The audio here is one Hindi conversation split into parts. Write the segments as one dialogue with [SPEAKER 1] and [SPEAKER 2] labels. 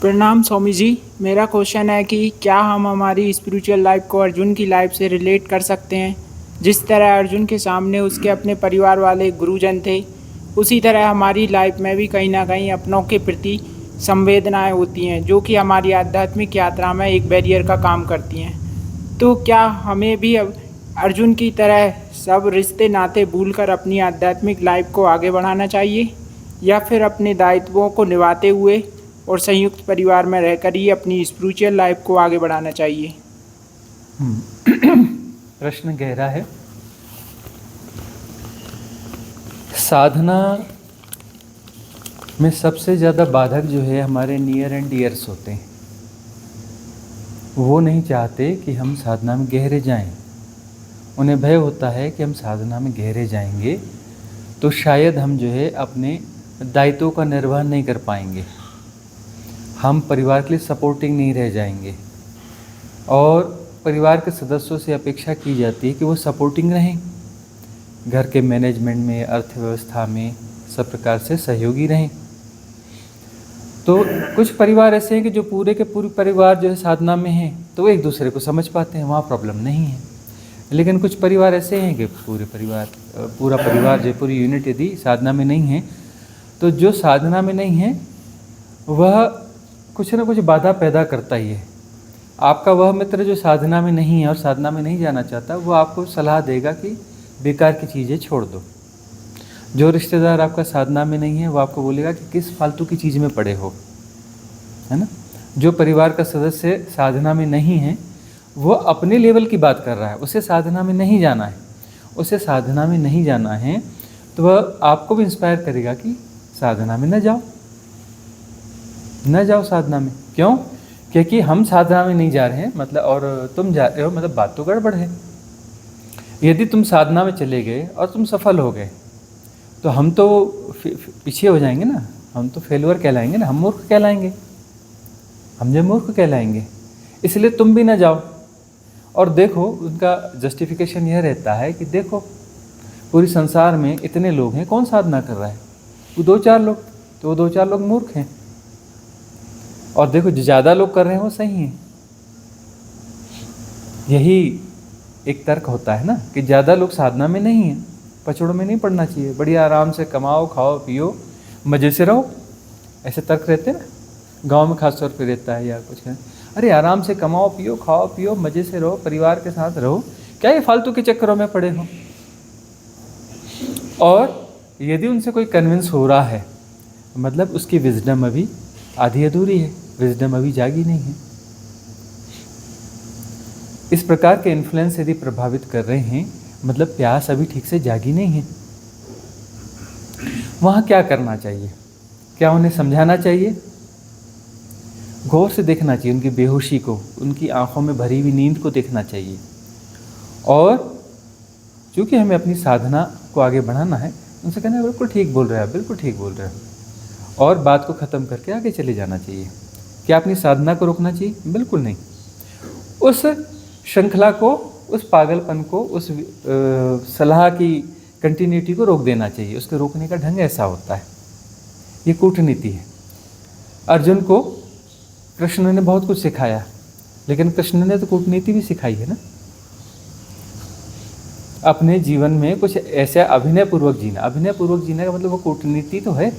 [SPEAKER 1] प्रणाम स्वामी जी। मेरा क्वेश्चन है कि क्या हम हमारी स्पिरिचुअल लाइफ को अर्जुन की लाइफ से रिलेट कर सकते हैं। जिस तरह अर्जुन के सामने उसके अपने परिवार वाले गुरुजन थे, उसी तरह हमारी लाइफ में भी कहीं ना कहीं अपनों के प्रति संवेदनाएं होती हैं, जो कि हमारी आध्यात्मिक यात्रा में एक बैरियर का काम करती हैं। तो क्या हमें भी अब अर्जुन की तरह सब रिश्ते नाते भूलकर अपनी आध्यात्मिक लाइफ को आगे बढ़ाना चाहिए, या फिर अपने दायित्वों को निभाते हुए और संयुक्त परिवार में रहकर ही अपनी स्पिरिचुअल लाइफ को आगे बढ़ाना चाहिए?
[SPEAKER 2] प्रश्न गहरा है। साधना में सबसे ज़्यादा बाधक जो है हमारे नियर एंड डियर्स होते हैं। वो नहीं चाहते कि हम साधना में गहरे जाएं। उन्हें भय होता है कि हम साधना में गहरे जाएंगे तो शायद हम जो है अपने दायित्वों का निर्वहन नहीं कर पाएंगे, हम परिवार के लिए सपोर्टिंग नहीं रह जाएंगे। और परिवार के सदस्यों से अपेक्षा की जाती है कि वो सपोर्टिंग रहें, घर के मैनेजमेंट में, अर्थव्यवस्था में सब प्रकार से सहयोगी रहें। तो कुछ परिवार ऐसे हैं कि जो पूरे के पूरे परिवार जो है साधना में हैं, तो वो एक दूसरे को समझ पाते हैं, वहाँ प्रॉब्लम नहीं है। लेकिन कुछ परिवार ऐसे हैं कि पूरा परिवार जो पूरी यूनिट यदि साधना में नहीं है, तो जो साधना में नहीं है वह कुछ ना कुछ बाधा पैदा करता ही है। आपका वह मित्र जो साधना में नहीं है और साधना में नहीं जाना चाहता, वो आपको सलाह देगा कि बेकार की चीज़ें छोड़ दो। जो रिश्तेदार आपका साधना में नहीं है, वो आपको बोलेगा कि किस फालतू की चीज़ में पड़े हो, है ना। जो परिवार का सदस्य साधना में नहीं है, वो अपने लेवल की बात कर रहा है, उसे साधना में नहीं जाना है, तो वह आपको भी इंस्पायर करेगा कि साधना में न जाओ साधना में। क्यों? क्योंकि हम साधना में नहीं जा रहे हैं मतलब, और तुम जा रहे हो मतलब, बात तो गड़बड़ है। यदि तुम साधना में चले गए और तुम सफल हो गए तो हम तो पीछे हो जाएंगे ना, हम तो फेलुअर कहलाएंगे ना, हम मूर्ख कहलाएंगे। इसलिए तुम भी ना जाओ। और देखो, उनका जस्टिफिकेशन यह रहता है कि देखो पूरी संसार में इतने लोग हैं, कौन साधना कर रहा है? वो 2-4 लोग, तो वो 2-4 लोग मूर्ख हैं। और देखो जो ज़्यादा लोग कर रहे हैं वो सही हैं। यही एक तर्क होता है ना कि ज़्यादा लोग साधना में नहीं हैं, पचड़ों में नहीं पड़ना चाहिए, बढ़िया आराम से कमाओ, खाओ, पियो, मज़े से रहो। ऐसे तर्क रहते हैं ना, गांव में खास तौर पे रहता है, या कुछ है, अरे आराम से कमाओ, पियो, खाओ, पियो, मज़े से रहो, परिवार के साथ रहो, क्या ये फालतू के चक्करों में पड़े हो। और यदि उनसे कोई कन्विंस हो रहा है, मतलब उसकी विजडम अभी आधी अधूरी है, विजडम अभी जागी नहीं है। इस प्रकार के इन्फ्लुएंस यदि प्रभावित कर रहे हैं, मतलब प्यास अभी ठीक से जागी नहीं है। वहाँ क्या करना चाहिए? क्या उन्हें समझाना चाहिए? गौर से देखना चाहिए उनकी बेहोशी को, उनकी आंखों में भरी हुई नींद को देखना चाहिए। और चूँकि हमें अपनी साधना को आगे बढ़ाना है, उनसे कहना है बिल्कुल ठीक बोल रहे हो, और बात को ख़त्म करके आगे चले जाना चाहिए। क्या अपनी साधना को रोकना चाहिए? बिल्कुल नहीं। उस श्रृंखला को, उस पागलपन को, उस सलाह की कंटिन्यूटी को रोक देना चाहिए। उसके रोकने का ढंग ऐसा होता है, ये कूटनीति है। अर्जुन को कृष्ण ने बहुत कुछ सिखाया, लेकिन कृष्ण ने तो कूटनीति भी सिखाई है ना। अपने जीवन में कुछ ऐसा अभिनय पूर्वक जीना का मतलब वो कूटनीति तो है।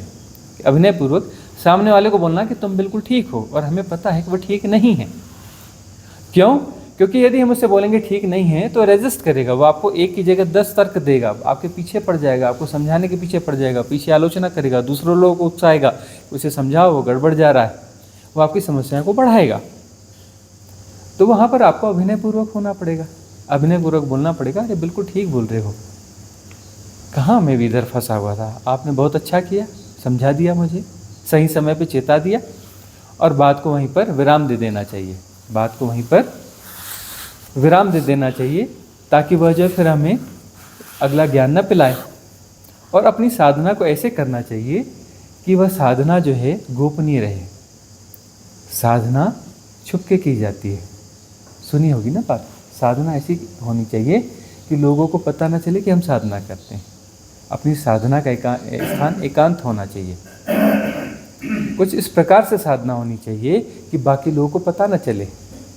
[SPEAKER 2] अभिनय पूर्वक सामने वाले को बोलना कि तुम बिल्कुल ठीक हो, और हमें पता है कि वो ठीक नहीं है। क्यों? क्योंकि यदि हम उससे बोलेंगे ठीक नहीं है तो रेजिस्ट करेगा, वो आपको एक की जगह 10 तर्क देगा, आपके पीछे पड़ जाएगा, आपको समझाने के पीछे पड़ जाएगा, पीछे आलोचना करेगा, दूसरों लोगों को उकसाएगा, उसे समझाओ वो गड़बड़ जा रहा है, वो आपकी समस्याओं को बढ़ाएगा। तो वहाँ पर आपको अभिनयपूर्वक होना पड़ेगा, अभिनयपूर्वक बोलना पड़ेगा, अरे बिल्कुल ठीक बोल रहे हो, कहाँ मैं भी इधर फंसा हुआ था, आपने बहुत अच्छा किया, समझा दिया मुझे, सही समय पे चेता दिया। और बात को वहीं पर विराम दे देना चाहिए, ताकि वह जो फिर हमें अगला ज्ञान न पिलाए। और अपनी साधना को ऐसे करना चाहिए कि वह साधना जो है गोपनीय रहे। साधना छुप के की जाती है, सुनी होगी ना बात। साधना ऐसी होनी चाहिए कि लोगों को पता न चले कि हम साधना करते हैं। अपनी साधना का स्थान एकांत होना चाहिए। कुछ इस प्रकार से साधना होनी चाहिए कि बाकी लोगों को पता न चले।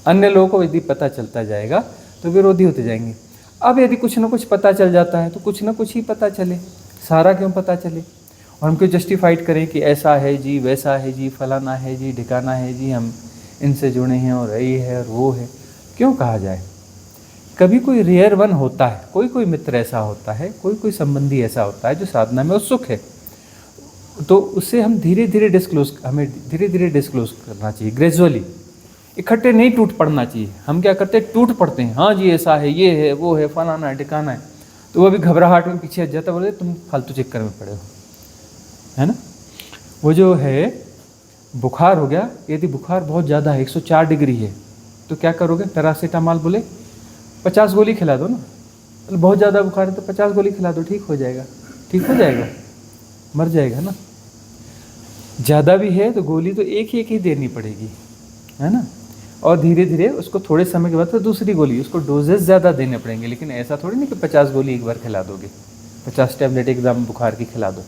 [SPEAKER 2] अन्य लोगों को यदि पता चलता जाएगा तो विरोधी होते जाएंगे। अब यदि कुछ ना कुछ पता चल जाता है तो कुछ ना कुछ ही पता चले, सारा क्यों पता चले? और हम क्यों जस्टिफाइड करें कि ऐसा है जी, वैसा है जी, फलाना है जी, ढिकाना है जी, हम इनसे जुड़े हैं और ये है और वो है, क्यों कहा जाए? कभी कोई रेयर वन होता है, कोई कोई मित्र ऐसा होता है, कोई कोई संबंधी ऐसा होता है जो साधना में उत्सुक है, तो उससे हम धीरे धीरे डिस्क्लोज करना चाहिए, ग्रेजुअली। इकट्ठे नहीं टूट पड़ना चाहिए। हम क्या करते हैं, टूट पड़ते हैं, हाँ जी ऐसा है, ये है, वो है, फलाना है, ठिकाना है, तो वो भी घबराहट में पीछे हट जाता, बोले तुम फालतू चक्कर में पड़े हो, है ना। वो जो है बुखार हो गया, यदि बुखार बहुत ज़्यादा है, 104 डिग्री है, तो क्या करोगे? पैरासीटामॉल बोले 50 गोली खिला दो ना। बहुत ज़्यादा बुखार है तो 50 गोली खिला दो, ठीक हो जाएगा। ठीक हो जाएगा? मर जाएगा ना। ज़्यादा भी है तो गोली तो एक ही देनी पड़ेगी, है ना। और धीरे धीरे उसको थोड़े समय के बाद तो दूसरी गोली, उसको डोजेस ज़्यादा देने पड़ेंगे। लेकिन ऐसा थोड़ी नहीं कि 50 गोली एक बार खिला दोगे, 50 टैबलेट एकदम बुखार की खिला दो।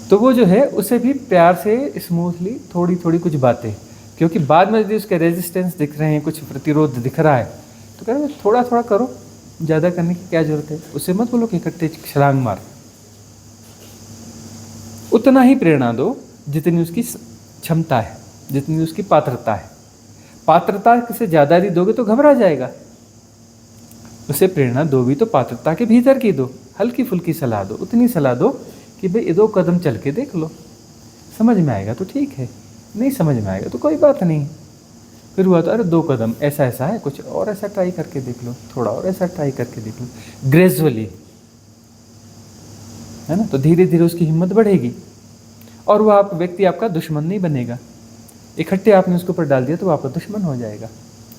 [SPEAKER 2] तो वो जो है उसे भी प्यार से स्मूथली थोड़ी थोड़ी कुछ बातें, क्योंकि बाद में यदि उसके रेजिस्टेंस दिख रहे हैं, कुछ प्रतिरोध दिख रहा है, तो कह रहे थोड़ा थोड़ा करो, ज़्यादा करने की क्या ज़रूरत है। उसे मत बोलो कि इकट्ठे छलांग मार। उतना ही प्रेरणा दो जितनी उसकी क्षमता है, जितनी उसकी पात्रता है। पात्रता से ज़्यादा यदि दोगे तो घबरा जाएगा। उसे प्रेरणा दो भी तो पात्रता के भीतर की दो, हल्की फुल्की सलाह दो, उतनी सलाह दो कि भाई 2 कदम चल के देख लो, समझ में आएगा तो ठीक है, नहीं समझ में आएगा तो कोई बात नहीं। फिर हुआ तो अरे 2 कदम ऐसा ऐसा है, कुछ और ऐसा ट्राई करके देख लो, थोड़ा और ऐसा ट्राई करके देख लो, ग्रेजुअली, है ना। तो धीरे धीरे उसकी हिम्मत बढ़ेगी और वह व्यक्ति आपका दुश्मन नहीं बनेगा। इकट्ठे आपने उसके ऊपर डाल दिया तो वो आपका दुश्मन हो जाएगा।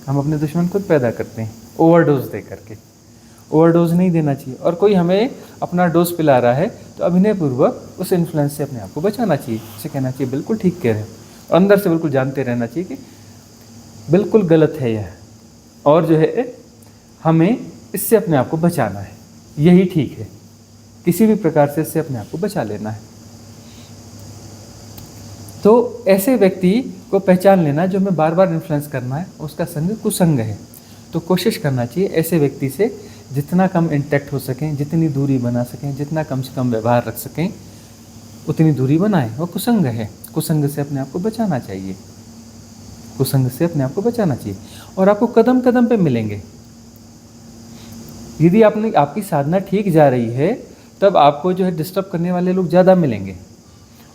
[SPEAKER 2] हम अपने दुश्मन खुद पैदा करते हैं ओवरडोज दे करके। ओवरडोज नहीं देना चाहिए। और कोई हमें अपना डोज पिला रहा है तो अभिनयपूर्वक उस इन्फ्लुएंस से अपने आप को बचाना चाहिए। उसे कहना चाहिए बिल्कुल ठीक कह रहे हो, और अंदर से बिल्कुल जानते रहना चाहिए कि बिल्कुल गलत है यह, और जो है हमें इससे अपने आप को बचाना है, यही ठीक है। किसी भी प्रकार से इससे अपने आप को बचा लेना है। तो ऐसे व्यक्ति को पहचान लेना जो हमें बार बार इन्फ्लुएंस करना है, उसका संग कुसंग है। तो कोशिश करना चाहिए ऐसे व्यक्ति से जितना कम इंटैक्ट हो सकें, जितनी दूरी बना सकें, जितना कम से कम व्यवहार रख सकें, उतनी दूरी बनाएं। वो कुसंग है। कुसंग से अपने आप को बचाना चाहिए। कुसंग से अपने आप को बचाना चाहिए। और आपको कदम कदम पे मिलेंगे। यदि आपकी साधना ठीक जा रही है तब आपको जो है डिस्टर्ब करने वाले लोग ज़्यादा मिलेंगे,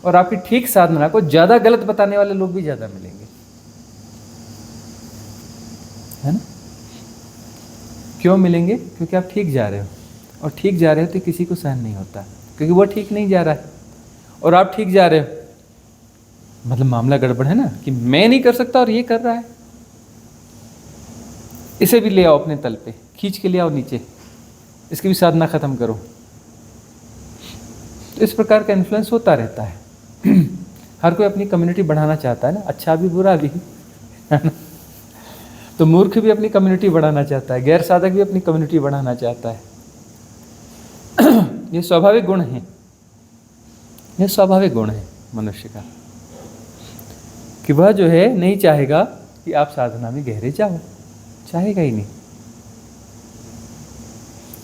[SPEAKER 2] और आपकी ठीक साधना को ज़्यादा गलत बताने वाले लोग भी ज़्यादा मिलेंगे, है ना। क्यों मिलेंगे? क्योंकि आप ठीक जा रहे हो, और ठीक जा रहे हो तो किसी को सहन नहीं होता, क्योंकि वो ठीक नहीं जा रहा है और आप ठीक जा रहे हो। मतलब मामला गड़बड़ है ना, कि मैं नहीं कर सकता और ये कर रहा है। इसे भी ले आओ अपने तल पे, खींच के ले आओ नीचे, इसकी भी साधना खत्म करो। तो इस प्रकार का इन्फ्लुएंस होता रहता है। हर कोई अपनी कम्युनिटी बढ़ाना चाहता है ना, अच्छा भी बुरा भी, है ना। तो मूर्ख भी अपनी कम्युनिटी बढ़ाना चाहता है, गैर साधक भी अपनी कम्युनिटी बढ़ाना चाहता है। ये स्वाभाविक गुण है, ये स्वाभाविक गुण है मनुष्य का, कि वह जो है नहीं चाहेगा कि आप साधना में गहरे जाओ, चाहेगा ही नहीं।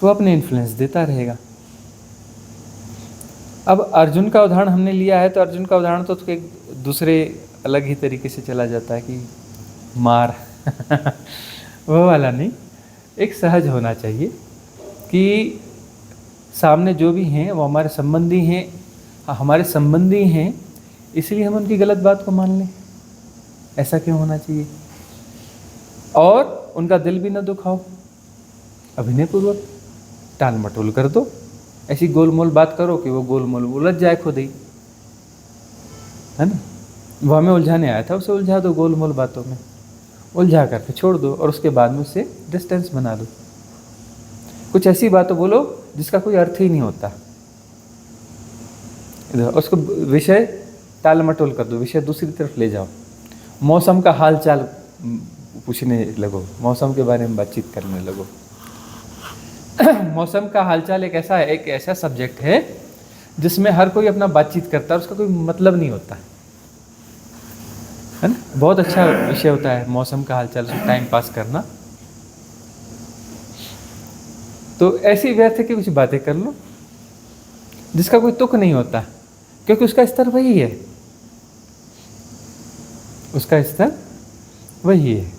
[SPEAKER 2] वो अपने इन्फ्लुएंस देता रहेगा। अब अर्जुन का उदाहरण हमने लिया है, तो अर्जुन का उदाहरण तो एक दूसरे अलग ही तरीके से चला जाता है कि मार वो वाला नहीं। एक सहज होना चाहिए कि सामने जो भी हैं वो हमारे संबंधी हैं, हमारे संबंधी हैं, इसलिए हम उनकी गलत बात को मान लें। ऐसा क्यों होना चाहिए? और उनका दिल भी न दुखाओ, अभिनयपूर्वक टाल मटोल कर दो। ऐसी गोलमोल बात करो कि वो गोलमोल उलझ जाए खुद ही, है ना। वो हमें उलझाने आया था, उसे उलझा दो गोलमोल बातों में, उलझा करके छोड़ दो, और उसके बाद में उससे डिस्टेंस बना दो। कुछ ऐसी बातें बोलो जिसका कोई अर्थ ही नहीं होता, उसको विषय टाल मटोल कर दो, विषय दूसरी तरफ ले जाओ। मौसम का हाल चाल पूछने लगो, मौसम के बारे में बातचीत करने लगो। मौसम का हालचाल एक ऐसा सब्जेक्ट है जिसमें हर कोई अपना बातचीत करता है, उसका कोई मतलब नहीं होता है ना। बहुत अच्छा विषय होता है मौसम का हालचाल से टाइम पास करना। तो ऐसी व्यर्थ की कुछ बातें कर लो जिसका कोई तुक नहीं होता, क्योंकि उसका स्तर वही है, उसका स्तर वही है।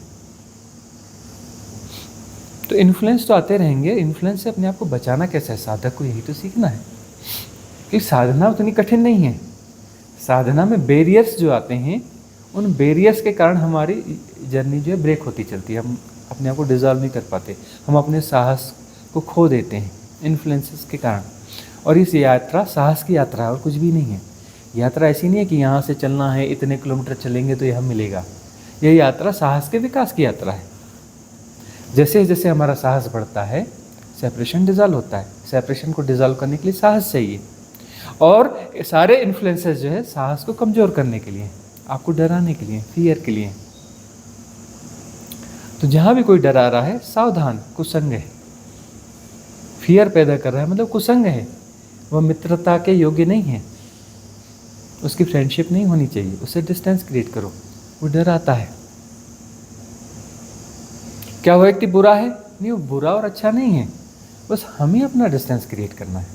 [SPEAKER 2] तो इन्फ्लुएंस तो आते रहेंगे, इन्फ्लुएंस से अपने आप को बचाना कैसे है, साधक को यही तो सीखना है कि साधना उतनी कठिन नहीं है। साधना में बैरियर्स जो आते हैं, उन बैरियर्स के कारण हमारी जर्नी जो है ब्रेक होती चलती है, हम अपने आप को डिजॉल्व नहीं कर पाते, हम अपने साहस को खो देते हैं इन्फ्लुएंसेस के कारण। और इस यात्रा साहस की यात्रा है और कुछ भी नहीं है। यात्रा ऐसी नहीं है कि यहाँ से चलना है, इतने किलोमीटर चलेंगे तो यह मिलेगा। यह यात्रा साहस के विकास की यात्रा है। जैसे जैसे हमारा साहस बढ़ता है, सेपरेशन डिजॉल्व होता है। सेपरेशन को डिजॉल्व करने के लिए साहस चाहिए, और सारे इन्फ्लुएंसेस जो है साहस को कमज़ोर करने के लिए, आपको डराने के लिए, फियर के लिए। तो जहाँ भी कोई डरा रहा है, सावधान, कुसंग है, फियर पैदा कर रहा है मतलब कुसंग है, वह मित्रता के योग्य नहीं है, उसकी फ्रेंडशिप नहीं होनी चाहिए, उससे डिस्टेंस क्रिएट करो। वो डराता है। क्या वो व्यक्ति बुरा है? नहीं, वो बुरा और अच्छा नहीं है, बस हमें अपना डिस्टेंस क्रिएट करना है।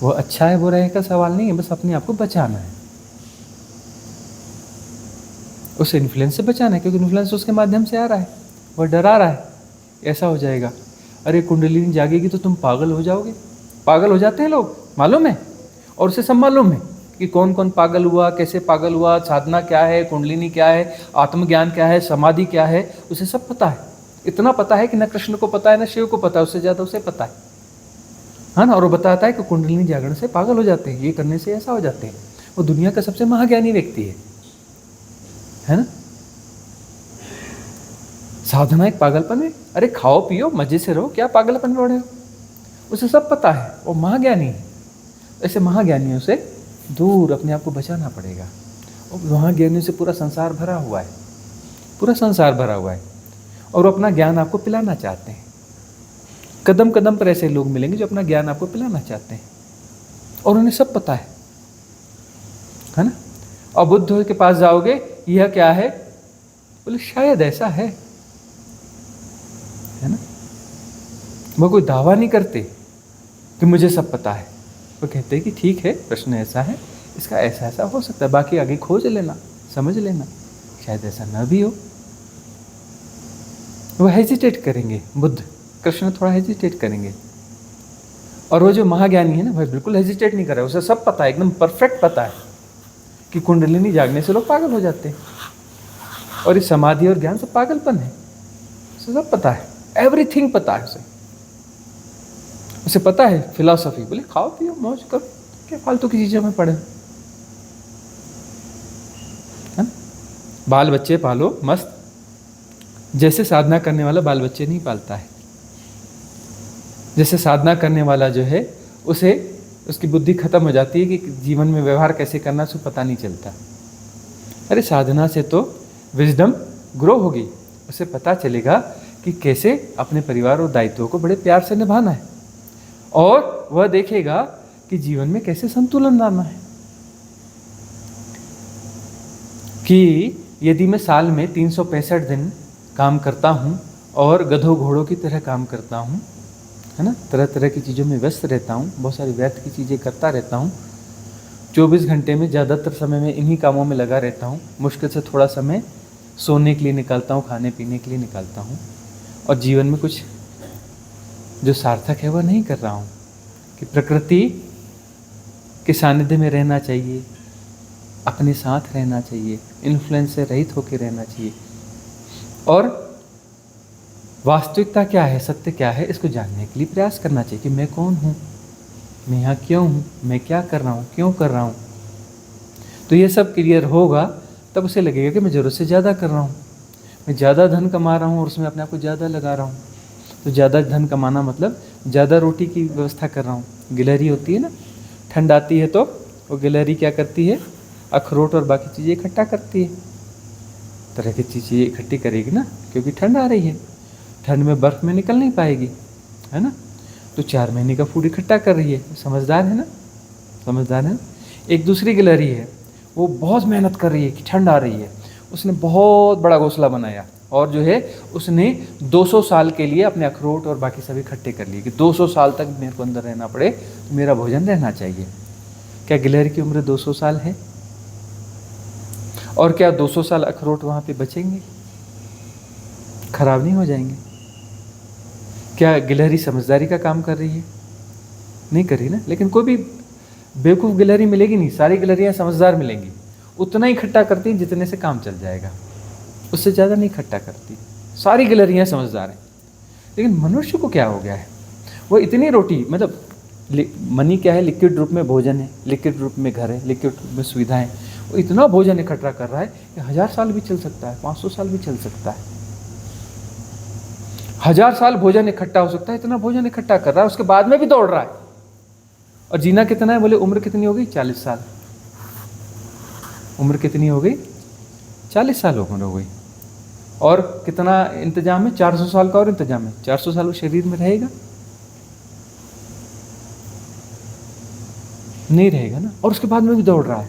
[SPEAKER 2] वो अच्छा है बुरा है का सवाल नहीं है, बस अपने आप को बचाना है, उस इन्फ्लुएंस से बचाना है, क्योंकि इन्फ्लुएंस उसके माध्यम से आ रहा है, वह डरा रहा है। ऐसा हो जाएगा, अरे कुंडलिनी जागेगी तो तुम पागल हो जाओगे। पागल हो जाते हैं लोग, मालूम है, और उसे सब मालूम है कि कौन कौन पागल हुआ, कैसे पागल हुआ, साधना क्या है, कुंडलिनी क्या है, आत्मज्ञान क्या है, समाधि क्या है, उसे सब पता है। इतना पता है कि न कृष्ण को पता है न शिव को पता है, उससे ज़्यादा उसे पता है ना। और वो बताता है कि कुंडलिनी जागरण से पागल हो जाते हैं, ये करने से ऐसा हो जाते हैं। वो दुनिया का सबसे महाज्ञानी व्यक्ति है ना। साधना एक पागलपन है? अरे खाओ पियो मजे से रहो, क्या पागलपन में पड़े हो, उसे सब पता है, वो महाज्ञानी है। ऐसे महाज्ञानियों से दूर अपने आप को बचाना पड़ेगा। और महाज्ञानियों से पूरा संसार भरा हुआ है, पूरा संसार भरा हुआ है, और वो अपना ज्ञान आपको पिलाना चाहते हैं। कदम कदम पर ऐसे लोग मिलेंगे जो अपना ज्ञान आपको पिलाना चाहते हैं, और उन्हें सब पता है ना। और बुद्ध के पास जाओगे, यह क्या है, बोले शायद ऐसा है ना। वो कोई दावा नहीं करते कि मुझे सब पता है, वो कहते हैं कि ठीक है, प्रश्न ऐसा है, इसका ऐसा ऐसा हो सकता है, बाकी आगे खोज लेना, समझ लेना, शायद ऐसा न भी हो। वो हेजिटेट करेंगे, बुद्ध कृष्ण थोड़ा हेजिटेट करेंगे। और वो जो महाज्ञानी है ना, भाई बिल्कुल हेजिटेट नहीं कर रहा है, उसे सब पता है, एकदम परफेक्ट पता है कि कुंडलिनी जागने से लोग पागल हो जाते हैं, और इस समाधि और ज्ञान से पागलपन है, उसे सब पता है, एवरीथिंग पता है उसे पता है फिलॉसफी। बोले खाओ पियो मौज करो, क्या फालतू की चीज़ों में पड़े हैं। बाल बच्चे पालो मस्त, जैसे साधना करने वाला बाल बच्चे नहीं पालता है। जैसे साधना करने वाला जो है, उसे उसकी बुद्धि खत्म हो जाती है कि जीवन में व्यवहार कैसे करना, उसे पता नहीं चलता। अरे साधना से तो विजडम ग्रो होगी, उसे पता चलेगा कि कैसे अपने परिवार और दायित्वों को बड़े प्यार से निभाना है, और वह देखेगा कि जीवन में कैसे संतुलन लाना है। कि यदि मैं साल में 365 दिन काम करता हूँ और गधों घोड़ों की तरह काम करता हूँ, है ना, तरह तरह की चीज़ों में व्यस्त रहता हूँ, बहुत सारी व्यर्थ की चीज़ें करता रहता हूँ, 24 घंटे में ज़्यादातर समय में इन्हीं कामों में लगा रहता हूँ, मुश्किल से थोड़ा समय सोने के लिए निकालता हूँ, खाने पीने के लिए निकालता हूँ, और जीवन में कुछ जो सार्थक है वह नहीं कर रहा हूँ। कि प्रकृति के सानिध्य में रहना चाहिए, अपने साथ रहना चाहिए, इन्फ्लुएंस से रहित होकर रहना चाहिए, और वास्तविकता क्या है, सत्य क्या है, इसको जानने के लिए प्रयास करना चाहिए कि मैं कौन हूँ, मैं यहाँ क्यों हूँ, मैं क्या कर रहा हूँ, क्यों कर रहा हूँ। तो ये सब क्लियर होगा, तब उसे लगेगा कि मैं ज़रूरत से ज़्यादा कर रहा हूँ, मैं ज़्यादा धन कमा रहा हूँ और उसमें अपने आप को ज़्यादा लगा रहा हूँ। तो ज़्यादा धन कमाना मतलब ज़्यादा रोटी की व्यवस्था कर रहा हूँ। गिलहरी होती है ना, ठंड आती है तो वो गिलहरी क्या करती है, अखरोट और बाकी चीज़ें इकट्ठा करती है, तरह की चीज़ें इकट्ठी करेगी ना, क्योंकि ठंड आ रही है, ठंड में बर्फ़ में निकल नहीं पाएगी, है ना, तो 4 महीने का फूड इकट्ठा कर रही है, समझदार है ना। समझदार है। एक दूसरी गिलहरी है, वो बहुत मेहनत कर रही है कि ठंड आ रही है, उसने बहुत बड़ा घोंसला बनाया और जो है उसने 200 साल के लिए अपने अखरोट और बाकी सभी इकट्ठे कर लिए कि 200 साल तक मेरे को अंदर रहना पड़े तो मेरा भोजन रहना चाहिए। क्या गिलहरी की उम्र 200 साल है? और क्या 200 साल अखरोट वहाँ पे बचेंगे, खराब नहीं हो जाएंगे? क्या गिलहरी समझदारी का काम कर रही है? नहीं कर रही ना। लेकिन कोई भी बेवकूफ़ गिलहरी मिलेगी नहीं, सारी गिलहरियाँ समझदार मिलेंगी। उतना ही इकट्ठा करती हैं जितने से काम चल जाएगा, उससे ज़्यादा नहीं इकट्ठा करती। सारी गिलहरियाँ समझदार हैं। लेकिन मनुष्य को क्या हो गया है, वो इतनी रोटी, मतलब मनी क्या है, लिक्विड रूप में भोजन है, लिक्विड रूप में घर है, लिक्विड रूप में सुविधाएं, वो इतना भोजन इकट्ठा कर रहा है कि 1000 साल भी चल सकता है, 500 साल भी चल सकता है, 1000 साल भोजन इकट्ठा हो सकता है। इतना भोजन इकट्ठा कर रहा है, उसके बाद में भी दौड़ रहा है। और जीना कितना है? बोले उम्र कितनी हो गई? 40 साल। उम्र कितनी हो गई? 40 साल उम्र हो गई। और कितना इंतजाम है? 400 साल का और इंतजाम है। 400 साल वो शरीर में रहेगा? नहीं रहेगा ना। और उसके बाद में भी दौड़ रहा है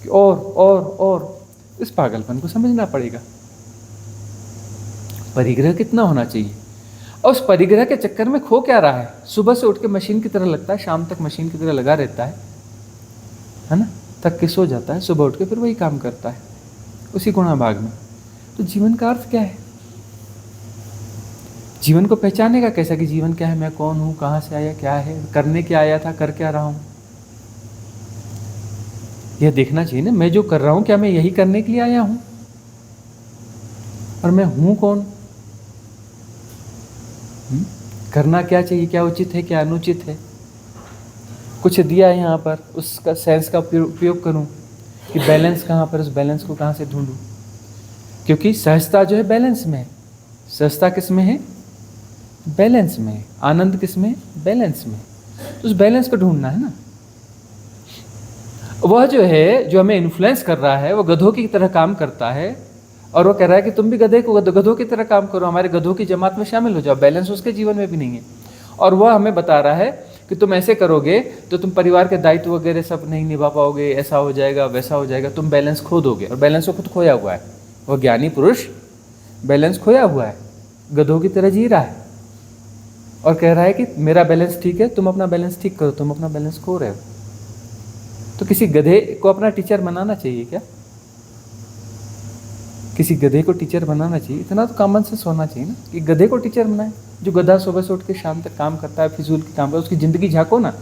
[SPEAKER 2] कि और इस पागलपन को समझना पड़ेगा। परिग्रह कितना होना चाहिए? और उस परिग्रह के चक्कर में खो क्या रहा है? सुबह से उठ के मशीन की तरह लगता है, शाम तक मशीन की तरह लगा रहता है ना, थक के सो जाता है, सुबह उठ के फिर वही काम करता है उसी गुणा भाग में। तो जीवन का अर्थ क्या है? जीवन को पहचानेगा कैसा कि जीवन क्या है, मैं कौन हूं, कहां से आया, क्या है, करने क्या आया था, कर क्या रहा हूं? यह देखना चाहिए ना, मैं जो कर रहा हूं क्या मैं यही करने के लिए आया हूं? और मैं हूं कौन? करना क्या चाहिए, क्या उचित है, क्या अनुचित है? कुछ दिया है यहाँ पर, उसका सेंस का उपयोग करूं कि बैलेंस कहाँ पर, उस बैलेंस को कहाँ से ढूंढूं? क्योंकि सहजता जो है बैलेंस में है। सहजता किस में है? बैलेंस में है। आनंद किस में है? बैलेंस में। तो उस बैलेंस को ढूंढना है ना। वह जो है, जो हमें इन्फ्लुएंस कर रहा है, वो गधों की तरह काम करता है और वो कह रहा है कि तुम भी गधों की तरह काम करो, हमारे गधों की जमात में शामिल हो जाओ। बैलेंस उसके जीवन में भी नहीं है। और वह हमें बता रहा है कि तुम ऐसे करोगे तो तुम परिवार के दायित्व वगैरह सब नहीं निभा पाओगे, ऐसा हो जाएगा, वैसा हो जाएगा, तुम बैलेंस खो दोगे। और बैलेंस को खुद खोया हुआ है। वह ज्ञानी पुरुष बैलेंस खोया हुआ है, गधों की तरह जी रहा है और कह रहा है कि मेरा बैलेंस ठीक है, तुम अपना बैलेंस ठीक करो, तुम अपना बैलेंस खो रहे हो। तो किसी गधे को अपना टीचर बनाना चाहिए क्या? किसी गधे को टीचर बनाना चाहिए? इतना तो कॉमन सेंस होना चाहिए ना कि गधे को टीचर बनाए। जो गधा सुबह से उठ के शाम तक काम करता है, फिजूल के काम करता है, उसकी ज़िंदगी झाँको ना,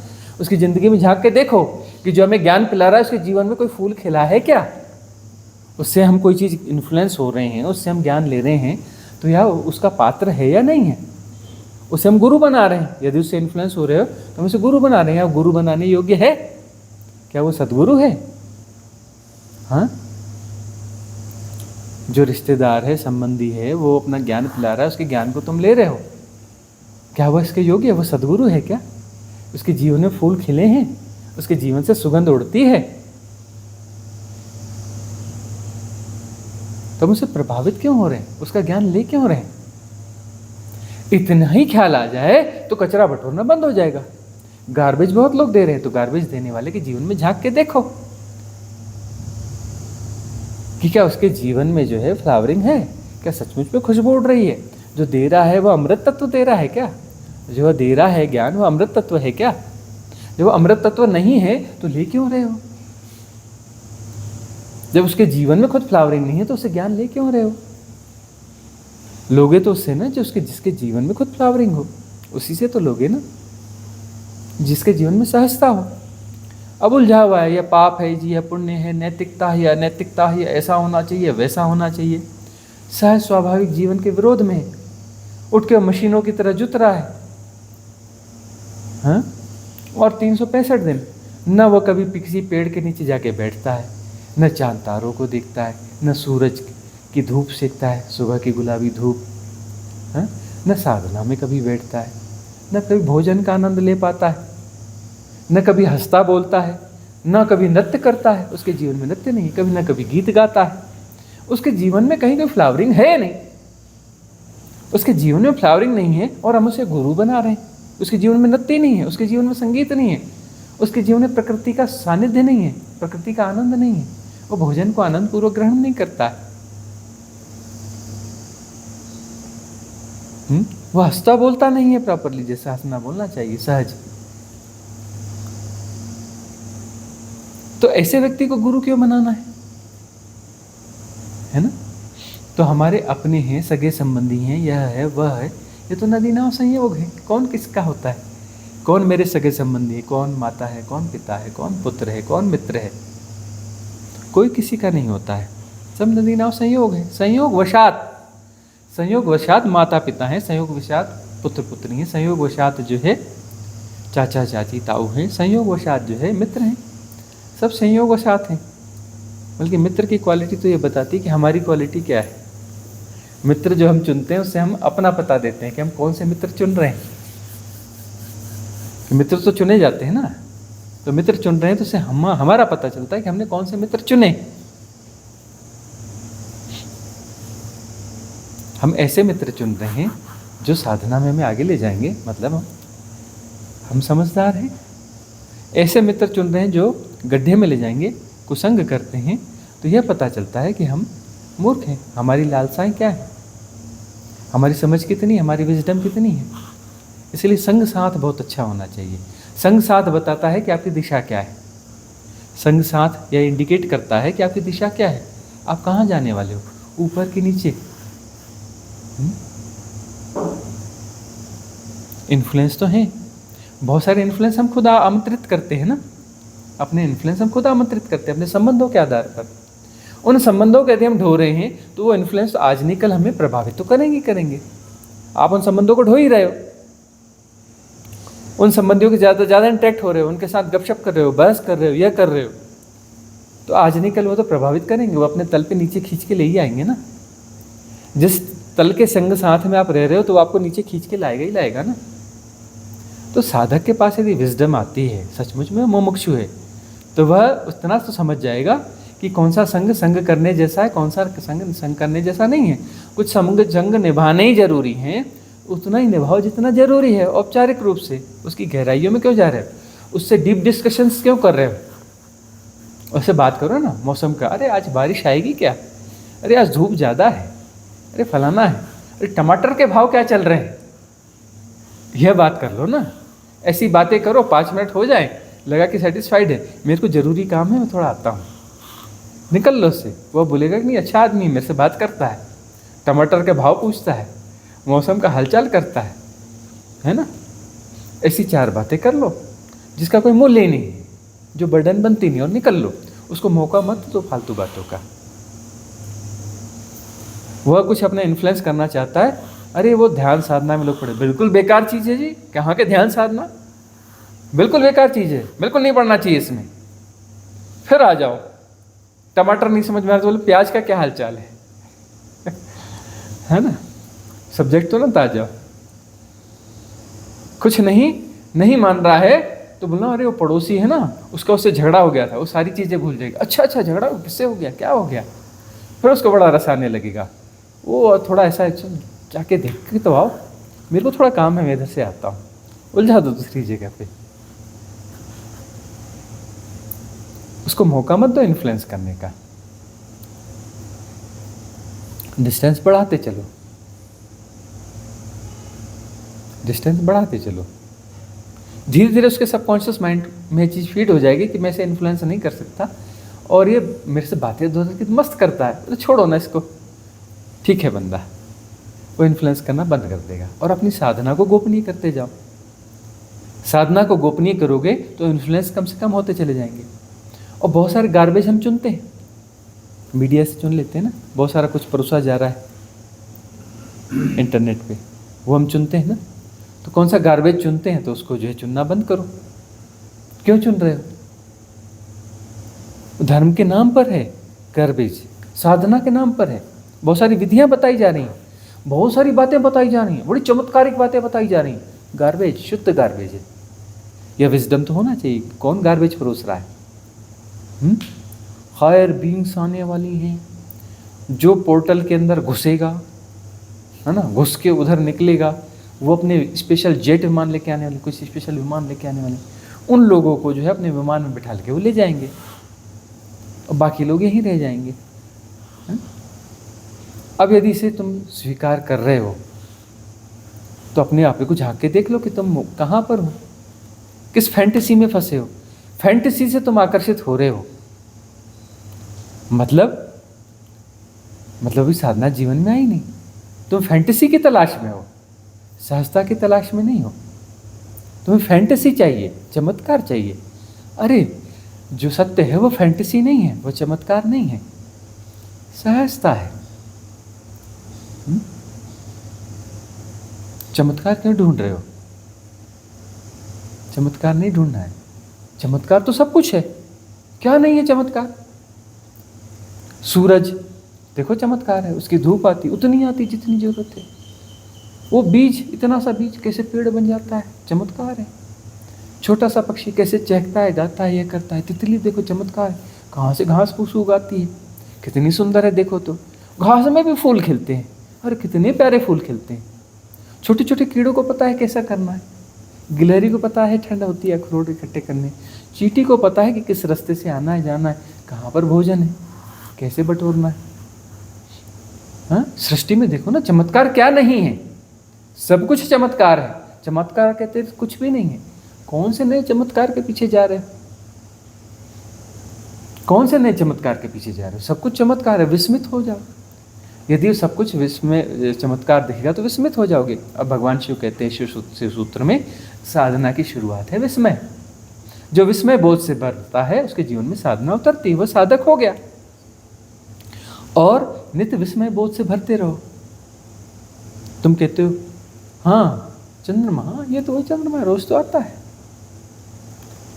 [SPEAKER 2] उसकी ज़िंदगी में झाँक के देखो कि जो हमें ज्ञान पिला रहा है उसके जीवन में कोई फूल खिला है क्या? उससे हम कोई चीज़ इन्फ्लुएंस हो रहे हैं, उससे हम ज्ञान ले रहे हैं, तो यार उसका पात्र है या नहीं है? उसे हम गुरु बना रहे हैं। यदि उससे इन्फ्लुएंस हो रहे हो तो हम उसे गुरु बना रहे हैं। गुरु बनाने योग्य है क्या? वो सद्गुरु है? हाँ, जो रिश्तेदार है, संबंधी है, वो अपना ज्ञान पिला रहा है, उसके ज्ञान को तुम ले रहे हो, क्या वो इसके योग्य है? वो सद्गुरु है क्या? उसके जीवन में फूल खिले हैं, उसके जीवन से सुगंध उड़ती है, तुम उससे प्रभावित क्यों हो रहे हैं? उसका ज्ञान ले क्यों रहे हैं? इतना ही ख्याल आ जाए तो कचरा बटोरना बंद हो जाएगा। गार्बेज बहुत लोग दे रहे हैं, तो गार्बेज देने वाले के जीवन में झांक के देखो कि क्या उसके जीवन में जो है फ्लावरिंग है, क्या सचमुच में खुशबू उड़ रही है? जो दे रहा है वो अमृत तत्व दे रहा है क्या? जो दे रहा है ज्ञान वो अमृत तत्व है क्या? जब वो अमृत तत्व नहीं है तो ले क्यों रहे हो? जब उसके जीवन में खुद फ्लावरिंग नहीं है तो उसे ज्ञान ले क्यों रहे हो? लोगे तो उससे ना जो जिसके जीवन में खुद फ्लावरिंग हो, उसी से तो लोगे ना, जिसके जीवन में सहजता हो। अब उलझा हुआ है, यह पाप है जी, यह पुण्य है, नैतिकता है, अनैतिकता है, ऐसा होना चाहिए, वैसा होना चाहिए, सहज स्वाभाविक जीवन के विरोध में उठ के मशीनों की तरह जुत रहा है। हाँ? और 365 दिन न वो कभी किसी पेड़ के नीचे जाके बैठता है, न चांद तारों को देखता है, न सूरज की धूप सेकता है, सुबह की गुलाबी धूप, हाँ? न साधना में कभी बैठता है, न कभी भोजन का आनंद ले पाता है, न कभी हंसता बोलता है, न कभी नृत्य करता है। उसके जीवन में नृत्य नहीं, कभी न कभी गीत गाता है। उसके जीवन में कहीं कोई फ्लावरिंग है नहीं, उसके जीवन में फ्लावरिंग नहीं है और हम उसे गुरु बना रहे हैं। उसके जीवन में नृत्य नहीं है, उसके जीवन में संगीत नहीं है, उसके जीवन में प्रकृति का सानिध्य नहीं है, प्रकृति का आनंद नहीं है, वो भोजन को आनंद पूर्वक ग्रहण नहीं करता है। वो हंसता बोलता नहीं है प्रॉपरली, जैसे हंसना बोलना चाहिए सहज। तो ऐसे व्यक्ति को गुरु क्यों बनाना है ना? तो हमारे अपने हैं, सगे संबंधी हैं, यह है वह है, ये तो नदी नाव संयोग है। कौन किसका होता है? कौन मेरे सगे संबंधी है, कौन माता है, कौन पिता है, कौन पुत्र है, कौन मित्र है? कोई किसी का नहीं होता है, सब नदी नाव संयोग है। संयोग वशात माता पिता हैं, संयोग वशात पुत्र पुत्री हैं, संयोग वशात जो है चाचा चाची ताऊ हैं, संयोग वशात जो है मित्र हैं, सब संयोग वशात हैं। बल्कि मित्र की क्वालिटी तो ये बताती है कि हमारी क्वालिटी क्या है। मित्र जो हम चुनते हैं उससे हम अपना पता देते हैं कि हम कौन से मित्र चुन रहे हैं। कि मित्र तो चुने जाते हैं ना, तो मित्र चुन रहे हैं तो उससे हमारा पता चलता है कि हमने कौन से मित्र चुने। हम ऐसे मित्र चुन रहे हैं जो साधना में हमें आगे ले जाएंगे, मतलब हम समझदार हैं। ऐसे मित्र चुन रहे हैं जो गड्ढे में ले जाएंगे, कुसंग करते हैं, तो यह पता चलता है कि हम मूर्ख हैं। हमारी लालसाएं क्या है, हमारी समझ कितनी, हमारी विजडम कितनी है। इसलिए संग साथ बहुत अच्छा होना चाहिए। संग साथ बताता है कि आपकी दिशा क्या है। संग साथ यह इंडिकेट करता है कि आपकी दिशा क्या है, आप कहाँ जाने वाले हो, ऊपर कि नीचे। इन्फ्लुएंस तो है, बहुत सारे इन्फ्लुएंस हम खुद आमंत्रित करते हैं ना, अपने इन्फ्लुएंस हम खुद आमंत्रित करते हैं अपने संबंधों के आधार पर। उन संबंधों के यदि हम ढो रहे हैं तो वो इन्फ्लुएंस आज नहीं कल हमें प्रभावित तो करेंगे। आप उन संबंधों को ढो ही रहे हो, उन संबंधियों के ज़्यादा इंटरेक्ट हो रहे हो, उनके साथ गपशप कर रहे हो, बहस कर रहे हो, यह कर रहे हो, तो आज नहीं कल वो तो प्रभावित करेंगे, वो अपने तल पे नीचे खींच के ले ही आएंगे ना। जिस तल के संग साथ में आप रह रहे हो तो वो आपको नीचे खींच के लाएगा ही लाएगा ना। तो साधक के पास यदि विजडम आती है, सचमुच में मुमुक्षु है, तो वह उतना तो समझ जाएगा कि कौन सा संग करने जैसा है, कौन सा संग करने जैसा नहीं है। कुछ संग निभाने ही जरूरी है, उतना ही निभाओ जितना जरूरी है। औपचारिक रूप से उसकी गहराइयों में क्यों जा रहे हो, उससे डीप डिस्कशंस क्यों कर रहे हो? उससे बात करो ना मौसम का, अरे आज बारिश आएगी क्या, अरे आज धूप ज़्यादा है, अरे फलाना है, अरे टमाटर के भाव क्या चल रहे हैं, यह बात कर लो ना। ऐसी बातें करो, 5 मिनट हो जाए, लगा कि सेटिस्फाइड है, मेरे को ज़रूरी काम है, मैं थोड़ा आता हूँ, निकल लो उससे। वो बोलेगा कि नहीं अच्छा आदमी मेरे से बात करता है, टमाटर के भाव पूछता है, मौसम का हालचाल करता है ना। ऐसी 4 बातें कर लो जिसका कोई मूल्य ही नहीं है, जो बर्डन बनती नहीं, और निकल लो। उसको मौका मत दो फालतू बातों का। वह कुछ अपना इन्फ्लुएंस करना चाहता है, अरे वो ध्यान साधना में लोग पढ़े, बिल्कुल बेकार चीज़ है जी। कहाँ के ध्यान साधना, बिल्कुल बेकार चीज़ है, बिल्कुल नहीं पढ़ना चाहिए इसमें। फिर आ जाओ, टमाटर नहीं समझ में आ रहा तो बोले प्याज का क्या हाल चाल है ना। सब्जेक्ट तो ना ताजा। कुछ नहीं मान रहा है तो बोलना अरे वो पड़ोसी है ना, उसका उससे झगड़ा हो गया था, वो सारी चीज़ें भूल जाएगी। अच्छा झगड़ा किससे हो गया, क्या हो गया, फिर उसको बड़ा रस आने लगेगा। वो थोड़ा ऐसा जाके देख के तो आओ, मेरे को थोड़ा काम है, मैं इधर से आता हूँ, उलझा दो दूसरी जगह पे। उसको मौका मत दो इन्फ्लुएंस करने का। डिस्टेंस बढ़ाते चलो, डिस्टेंस बढ़ाते चलो। धीरे धीरे उसके सबकॉन्शियस माइंड में चीज़ फीड हो जाएगी कि मैं इसे इन्फ्लुएंस नहीं कर सकता, और ये मेरे से बातें की मस्त करता है, तो छोड़ो ना इसको। ठीक है बंदा, वो इन्फ्लुएंस करना बंद कर देगा, और अपनी साधना को गोपनीय करते जाओ। साधना को गोपनीय करोगे तो इन्फ्लुएंस कम से कम होते चले जाएंगे। और बहुत सारे गार्बेज हम चुनते हैं, मीडिया से चुन लेते हैं ना, बहुत सारा कुछ परोसा जा रहा है इंटरनेट पे, वो हम चुनते हैं ना। तो कौन सा गार्बेज चुनते हैं, तो उसको जो है चुनना बंद करो। क्यों चुन रहे हो? धर्म के नाम पर है गार्बेज, साधना के नाम पर है। बहुत सारी विधियां बताई जा रही हैं, बहुत सारी बातें बताई जा रही हैं, बड़ी चमत्कारिक बातें बताई जा रही हैं। गार्बेज, शुद्ध गार्बेज है। यह विजडम तो होना चाहिए, कौन गार्बेज परोस रहा है। हायर बीइंग्स आने वाली हैं, जो पोर्टल के अंदर घुसेगा, है ना, घुस के उधर निकलेगा, वो अपने स्पेशल जेट विमान लेके आने वाले, कुछ स्पेशल विमान लेके आने वाले, उन लोगों को जो है अपने विमान में बिठा के वो ले जाएंगे और बाकी लोग यहीं रह जाएंगे। है? अब यदि इसे तुम स्वीकार कर रहे हो तो अपने आप को झांक के देख लो कि तुम कहाँ पर हो, किस फैंटेसी में फंसे हो। फैंटेसी से तुम आकर्षित हो रहे हो, मतलब इस साधना जीवन में आई नहीं। तुम फैंटेसी की तलाश में हो, सहजता की तलाश में नहीं हो। तुम्हें फैंटेसी चाहिए, चमत्कार चाहिए। अरे जो सत्य है वो फैंटेसी नहीं है, वो चमत्कार नहीं है, सहजता है। चमत्कार क्यों ढूंढ रहे हो? चमत्कार नहीं ढूंढना है। चमत्कार तो सब कुछ है, क्या नहीं है चमत्कार? सूरज देखो चमत्कार है, उसकी धूप आती उतनी आती जितनी जरूरत है। वो बीज, इतना सा बीज कैसे पेड़ बन जाता है, चमत्कार है। छोटा सा पक्षी कैसे चहकता है, गाता है, ये करता है। तितली देखो चमत्कार है, कहाँ से घास फूस उगाती है, कितनी सुंदर है। देखो तो घास में भी फूल खिलते हैं, और कितने प्यारे फूल खिलते हैं। छोटे छोटे कीड़ों को पता है कैसा करना है। गिलहरी को पता है ठंड होती है अखरोट इकट्ठे करने। चींटी को पता है कि किस रास्ते से आना है, जाना है, कहाँ पर भोजन है, कैसे बटोरना है। हाँ, सृष्टि में देखो ना, चमत्कार क्या नहीं है, सब कुछ चमत्कार है। चमत्कार कहते कुछ भी नहीं है। कौन से नए चमत्कार के पीछे जा रहे हो? कौन से नए चमत्कार के पीछे जा रहे हो? सब कुछ चमत्कार है, विस्मित हो जाओ। यदि सब कुछ विस्मय चमत्कार दिखेगा तो विस्मित हो जाओगे। अब भगवान शिव कहते हैं शिव सूत्र में, साधना की शुरुआत है विस्मय। जो विस्मय बोध से भरता है उसके जीवन में साधना उतरती है, वह साधक हो गया। और नित्य विस्मय बोध से भरते रहो। तुम कहते हो हाँ चंद्रमा, हाँ ये तो वही चंद्रमा रोज तो आता है,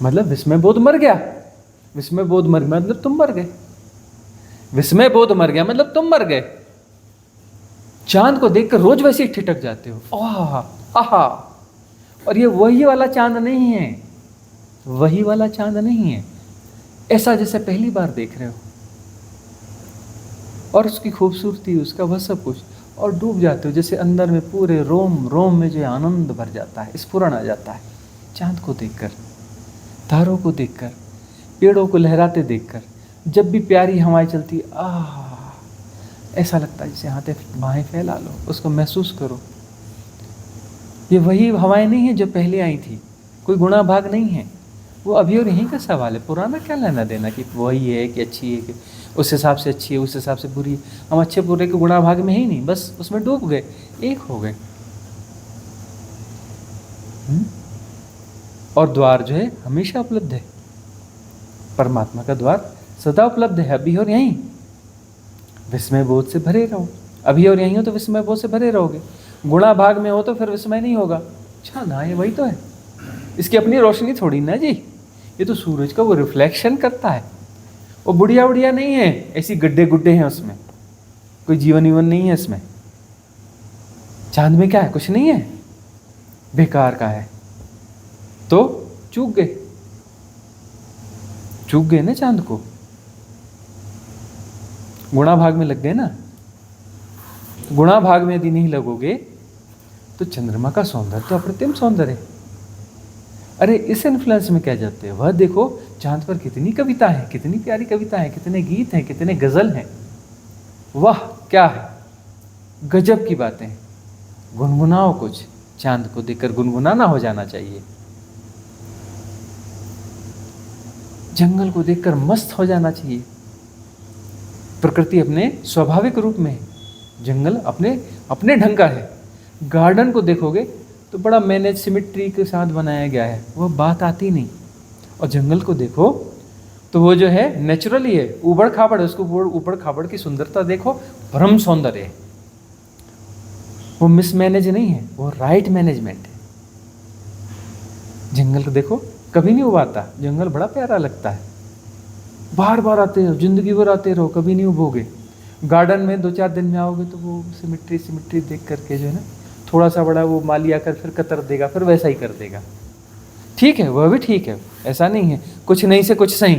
[SPEAKER 2] मतलब विस्मय बोध मर गया। विस्मय बोध मर गया मतलब तुम मर गए। विस्मय बोध मर गया मतलब तुम मर गए। चांद को देखकर रोज वैसे ही ठिठक जाते हो, आहा। और ये वही वाला चांद नहीं है, वही वाला चांद नहीं है, ऐसा जैसे पहली बार देख रहे हो। और उसकी खूबसूरती, उसका वह सब कुछ, और डूब जाते हो जैसे अंदर में पूरे रोम रोम में जो आनंद भर जाता है, स्फुरण आ जाता है चांद को देखकर, तारों को देखकर, पेड़ों को लहराते देखकर। जब भी प्यारी हवाएं चलती, ऐसा लगता है जैसे हाथे बाहें फैला लो, उसको महसूस करो। ये वही हवाएं नहीं है जो पहले आई थी, कोई गुणा भाग नहीं है। वो अभी और यहीं का सवाल है, पुराना क्या लेना देना कि वही है कि अच्छी है, कि उस हिसाब से अच्छी है, उस हिसाब से बुरी है। हम अच्छे बुरे के गुणा भाग में ही नहीं, बस उसमें डूब गए, एक हो गए। और द्वार जो है हमेशा उपलब्ध है, परमात्मा का द्वार सदा उपलब्ध है, अभी और यहीं। विस्मय बोध से भरे रहो, अभी और यहीं हो तो विस्मय बोध से भरे रहोगे। गुणा भाग में हो तो फिर विस्मय नहीं होगा। अच्छा ना, ये वही तो है, इसकी अपनी रोशनी थोड़ी ना जी, ये तो सूरज का वो रिफ्लेक्शन करता है। वो बुढ़िया बुढ़िया नहीं है, ऐसी गड्ढे गुड्ढे हैं उसमें, कोई जीवन वीवन नहीं है इसमें। चांद में क्या है? कुछ नहीं है, बेकार का है। तो चूक गए ना चांद को, गुणा भाग में लग गए ना। गुणा भाग में यदि नहीं लगोगे तो चंद्रमा का सौंदर्य तो अप्रतिम सौंदर्य है। अरे इस इन्फ्लुएंस में क्या जाते हैं, वह देखो चांद पर कितनी कविता है, कितनी प्यारी कविता है, कितने गीत हैं, कितने गजल हैं। वाह क्या है, गजब की बातें। गुनगुनाओ कुछ, चांद को देखकर गुनगुनाना हो जाना चाहिए। जंगल को देखकर मस्त हो जाना चाहिए। प्रकृति अपने स्वाभाविक रूप में है, जंगल अपने ढंग का है। गार्डन को देखोगे तो बड़ा मैनेज सिमेट्री के साथ बनाया गया है, वह बात आती नहीं। और जंगल को देखो तो वो जो है नेचुरली है, ऊबड़ खाबड़, उसको ऊबड़ खाबड़ की सुंदरता देखो, परम सौंदर्य है। वो मिसमैनेज नहीं है, वो राइट मैनेजमेंट है। जंगल को देखो, कभी नहीं उबाता, जंगल बड़ा प्यारा लगता है। बार बार आते रहो, जिंदगी भर आते रहो, कभी नहीं उबोगे। गार्डन में 2-4 दिन में आओगे तो वो सिमेट्री देख करके जो है ना, थोड़ा सा बड़ा वो माली आकर फिर कतर देगा, फिर वैसा ही कर देगा। ठीक है, वह भी ठीक है, ऐसा नहीं है, कुछ नहीं से कुछ सही,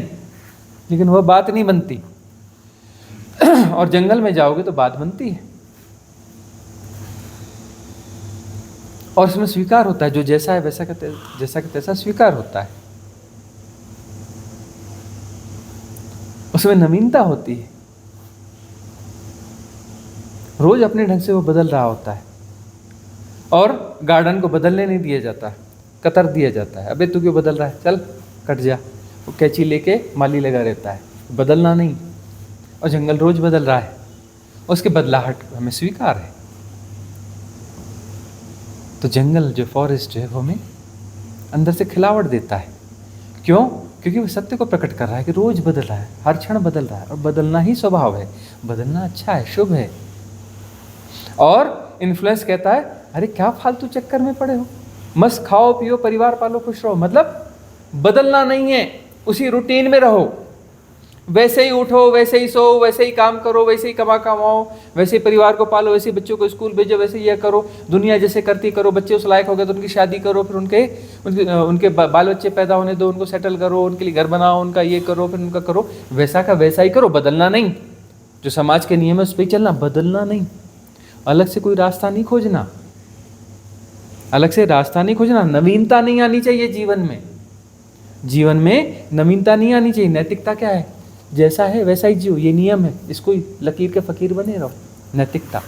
[SPEAKER 2] लेकिन वह बात नहीं बनती। और जंगल में जाओगे तो बात बनती है, और इसमें स्वीकार होता है, जो जैसा है वैसा का जैसा का तैसा स्वीकार होता है। उसमें नवीनता होती है, रोज अपने ढंग से वो बदल रहा होता है। और गार्डन को बदलने नहीं दिया जाता, कतर दिया जाता है, अबे तू क्यों बदल रहा है, चल कट जा। वो कैंची लेके माली लगा रहता है, बदलना नहीं। और जंगल रोज बदल रहा है, उसके बदलाहट हमें स्वीकार है। तो जंगल जो फॉरेस्ट जो है वो हमें अंदर से खिलावट देता है। क्यों? क्योंकि वो सत्य को प्रकट कर रहा है कि रोज बदल रहा है, हर क्षण बदल रहा है, और बदलना ही स्वभाव है, बदलना अच्छा है, शुभ है। और इन्फ्लुएंस कहता है अरे क्या फालतू चक्कर में पड़े हो, मस्त खाओ पियो परिवार पालो खुश रहो। मतलब बदलना नहीं है, उसी रूटीन में रहो, वैसे ही उठो, वैसे ही सो, वैसे ही काम करो, वैसे ही कमाओ, वैसे ही परिवार को पालो, वैसे ही बच्चों को स्कूल भेजो, वैसे ही यह करो, दुनिया जैसे करती करो। बच्चे उस लायक हो गए तो उनकी शादी करो, फिर उनके बाल बच्चे पैदा होने दो, उनको सेटल करो, उनके लिए घर बनाओ, उनका ये करो, फिर उनका करो, वैसा का वैसा ही करो, बदलना नहीं। जो समाज के नियम है उस पर चलना, बदलना नहीं। अलग से कोई रास्ता नहीं खोजना, अलग से रास्ता नहीं खोजना। नवीनता नहीं आनी चाहिए जीवन में, जीवन में नवीनता नहीं आनी चाहिए। नैतिकता क्या है? जैसा है वैसा ही जियो, ये नियम है, इसको लकीर के फकीर बने रहो। नैतिकता